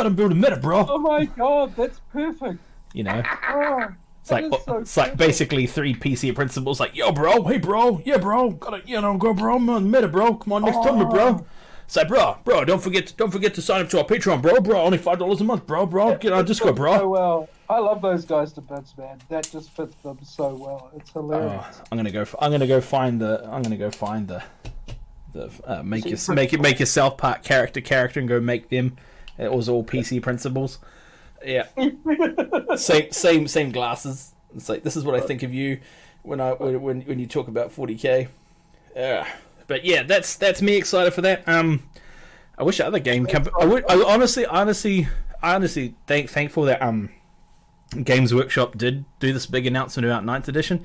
build a meta, bro.
Oh my god, that's perfect.
You know,
Oh,
it's like basically 3 PC Principals like, yo, bro, hey, bro, yeah, bro, gotta, you know, go, bro, I'm on the meta, bro, come on, next tournament, bro. Say, bro, don't forget to sign up to our Patreon, bro, only $5 a month, bro, get on Discord, bro.
So well, I love those guys to bits, man. That just fits them so well. It's hilarious.
I'm gonna go find the make your South Park character and go make them. It was all PC Principals. Yeah, same glasses. It's like, this is what I think of you when you talk about 40k. But yeah, that's me excited for that. I wish other game company. I honestly thankful that Games Workshop did do this big announcement about 9th edition,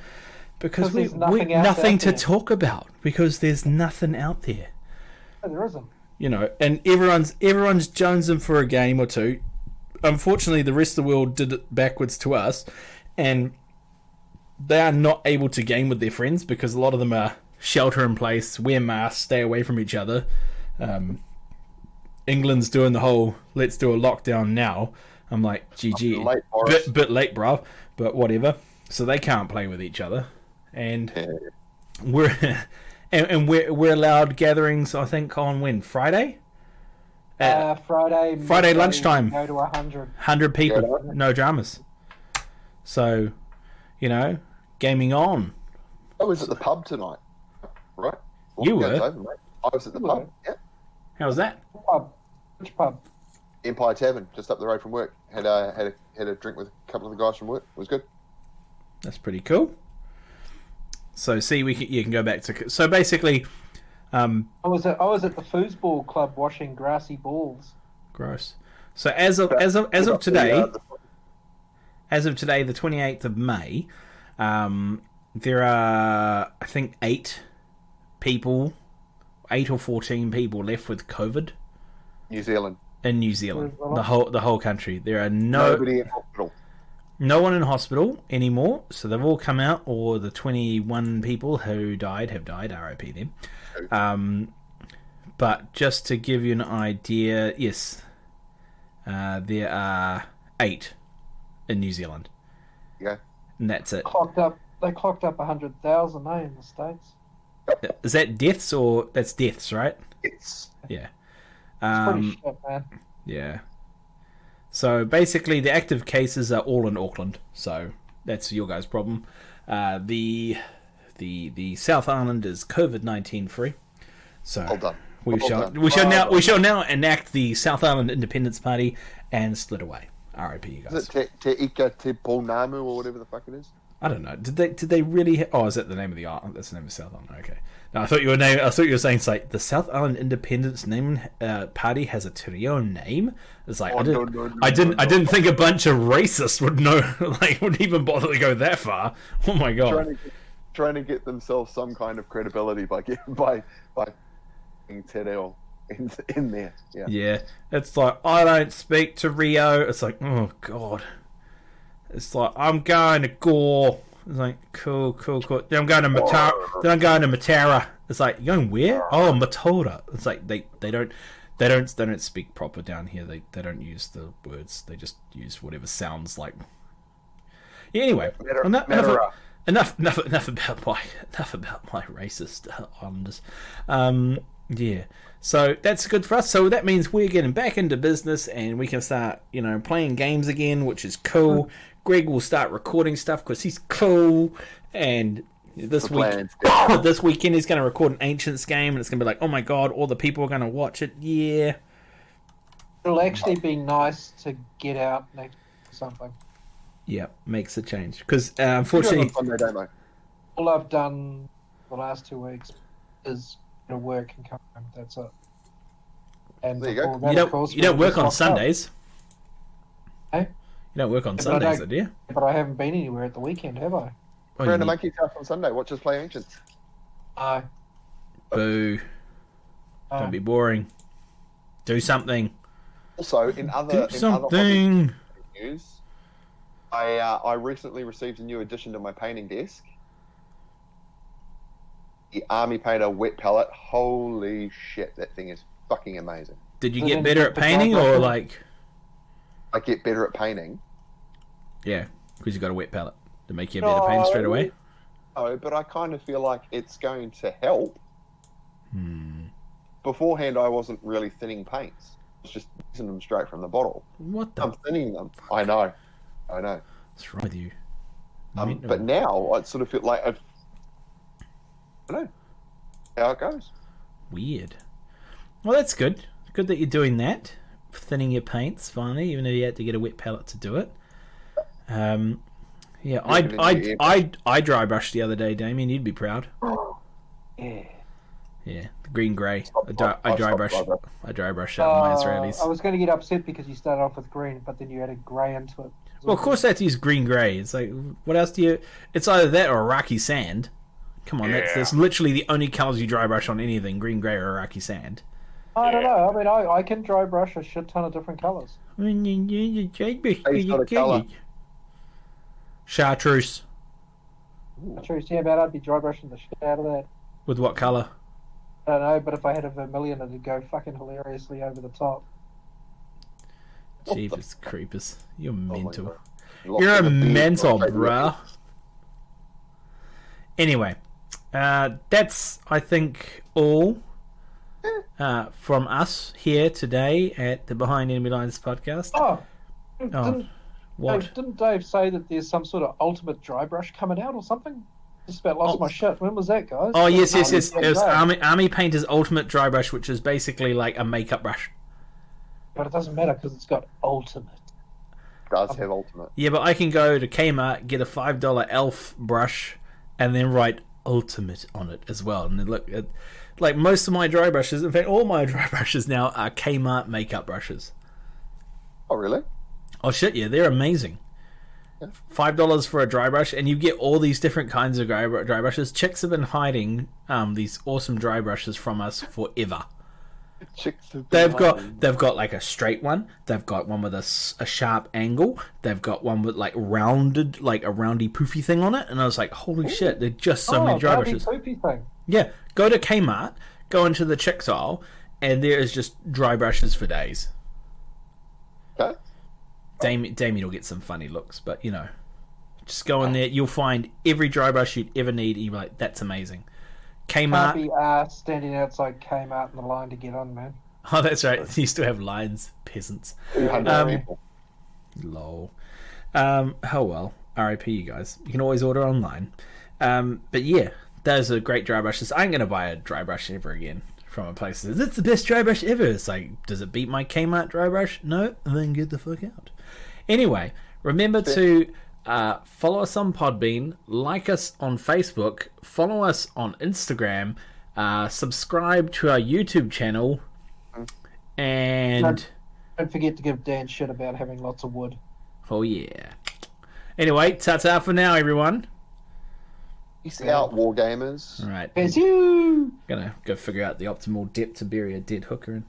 because we nothing to talk about, because there's nothing out there.
There isn't.
You know, and everyone's jonesing for a game or two. Unfortunately, the rest of the world did it backwards to us, and they are not able to game with their friends because a lot of them are shelter in place, wear masks, stay away from each other. England's doing the whole let's do a lockdown now. I'm like, GG, bit late, bro, but whatever. So they can't play with each other, and we're we're allowed gatherings. I think on when Friday. Friday lunchtime.
Go to
100 people, no dramas. So, you know, gaming on.
I was at the pub tonight, right?
You were?
Over, mate. I was at the pub. Yeah.
How was that?
Pub. Which pub?
Empire Tavern, just up the road from work. Had a drink with a couple of the guys from work. It was good.
That's pretty cool. So, see, you can go back to. So basically,
I was at the foosball club washing grassy balls.
Gross. So as of today, the 28th of May, there are, I think, 8 or 14 people left with COVID.
New Zealand.
In New Zealand, the whole country. There are
nobody in hospital.
No one in hospital anymore. So they've all come out, or the 21 people who have died. RIP them. But just to give you an idea, yes, there are 8 in New Zealand.
Yeah.
And that's it.
They clocked up 100,000, in the States.
Is that deaths, or that's deaths, right?
It's
Yeah.
It's pretty shit, man.
Yeah. So basically, the active cases are all in Auckland. So that's your guys' problem. The South Island is COVID-19 free. So
well done.
We shall now enact the South Island Independence Party and split away. RIP, you guys.
Is it Te Ika Te Pounamu or whatever the fuck it is?
I don't know. Did they really? Oh, is that the name of the island? That's the name of South Island. Okay. No, I thought you were saying it's like the South Island Independence Party has a te reo name. It's like I didn't think a bunch of racists would know, like, would even bother to go that far. Oh my god.
Trying to get themselves some kind of credibility by te reo. in there. Yeah.
Yeah, it's like, I don't speak to Rio. It's like, oh god. It's like, I'm going to Gore. It's like, cool. Then I'm going to Matara. It's like, you're going where? Oh, Matora. It's like they don't speak proper down here. They don't use the words. They just use whatever sounds like. Yeah, anyway, enough about my racist Islanders. Yeah, so that's good for us. So that means we're getting back into business and we can start, playing games again, which is cool. Greg will start recording stuff because he's cool. And this weekend he's going to record an Ancients game, and it's going to be like, oh my god, all the people are going to watch it. Yeah,
it'll actually be nice to get out next to something.
Yeah, makes a change because unfortunately,
all I've done the last 2 weeks is to work and come home. That's it. And
there you go.
You don't work on Sundays.
Hey?
You don't work on Sundays, do you?
But I haven't been anywhere at the weekend, have I?
We're going to Monkey's house on Sunday. Watch us play Ancients.
Boo. Don't be boring. Do something.
Also, in other news, I recently received a new addition to my painting desk. The Army Painter wet palette. Holy shit, that thing is fucking amazing.
Did you get better at painting or like...
I get better at painting.
Yeah, because you got a wet palette to make you a better paint straight away.
No, but I kind of feel like it's going to help. Beforehand, I wasn't really thinning paints. I was just using them straight from the bottle.
What the...
I'm thinning them. I know.
What's wrong with you?
But now, I sort of feel like I don't know how it goes.
Weird. Well, that's good. Good that you're doing that. Thinning your paints finally, even if you had to get a wet palette to do it. Yeah, I dry brushed the other day, Damien. You'd be proud.
Yeah.
Yeah, the green grey. I dry brush out my Israelis.
I was going to get upset because you started off with green, but then you added grey into it.
Well, of course, I have to use green grey. It's like, what else do you? It's either that or Iraqi sand. Come on, that's literally the only colours you dry brush on anything: green grey or Iraqi sand.
I don't know. I mean, I can dry brush a shit ton of different colours.
Chartreuse.
Chartreuse, yeah, man, I'd be dry brushing the shit out of that.
With what colour?
I don't know, but if I had a vermilion, it'd go fucking hilariously over the top.
Jeepers creepers. You're mental. You're a mental, bruh. Anyway, that's, I think, all from us here today at the Behind Enemy Lines podcast.
Didn't Dave say that there's some sort of ultimate dry brush coming out or something? Just about lost my shit. When was that, guys?
Oh, yes. It was Army Painter's Ultimate Dry Brush, which is basically like a makeup brush.
But it doesn't matter because it's got ultimate.
It does have ultimate.
Yeah, but I can go to Kmart, get a $5 elf brush, and then write ultimate on it as well. And then look, like most of my dry brushes, in fact, all my dry brushes now are Kmart makeup brushes.
Oh, really?
Oh, shit, yeah, they're amazing. Yeah. $5 for a dry brush, and you get all these different kinds of dry brushes. Chicks have been hiding these awesome dry brushes from us forever. They've got like a straight one. They've got one with a sharp angle. They've got one with like rounded, like a roundy poofy thing on it. And I was like, holy shit! They're just so many dry brushes.
Poofy thing.
Yeah, go to Kmart, go into the chicks aisle, and there is just dry brushes for days.
Okay.
Damien will get some funny looks, but just go in there. You'll find every dry brush you'd ever need. And you're like, that's amazing. Kmart.
Can't be standing outside Kmart in the line to get on, man.
Oh, that's right. You still have lines, peasants.
200 people.
Lol. Oh well. RIP, you guys. You can always order online. But yeah, those are great dry brushes. I ain't gonna buy a dry brush ever again from a place that says it's the best dry brush ever. It's like, does it beat my Kmart dry brush? No, then get the fuck out. Anyway, remember to follow us on Podbean, like us on Facebook, follow us on Instagram, subscribe to our YouTube channel, and
don't forget to give Dan shit about having lots of wood.
Oh yeah. Anyway, ta-ta for now, everyone.
Peace out, Wargamers.
All right.
It's you!
Gonna go figure out the optimal depth to bury a dead hooker in.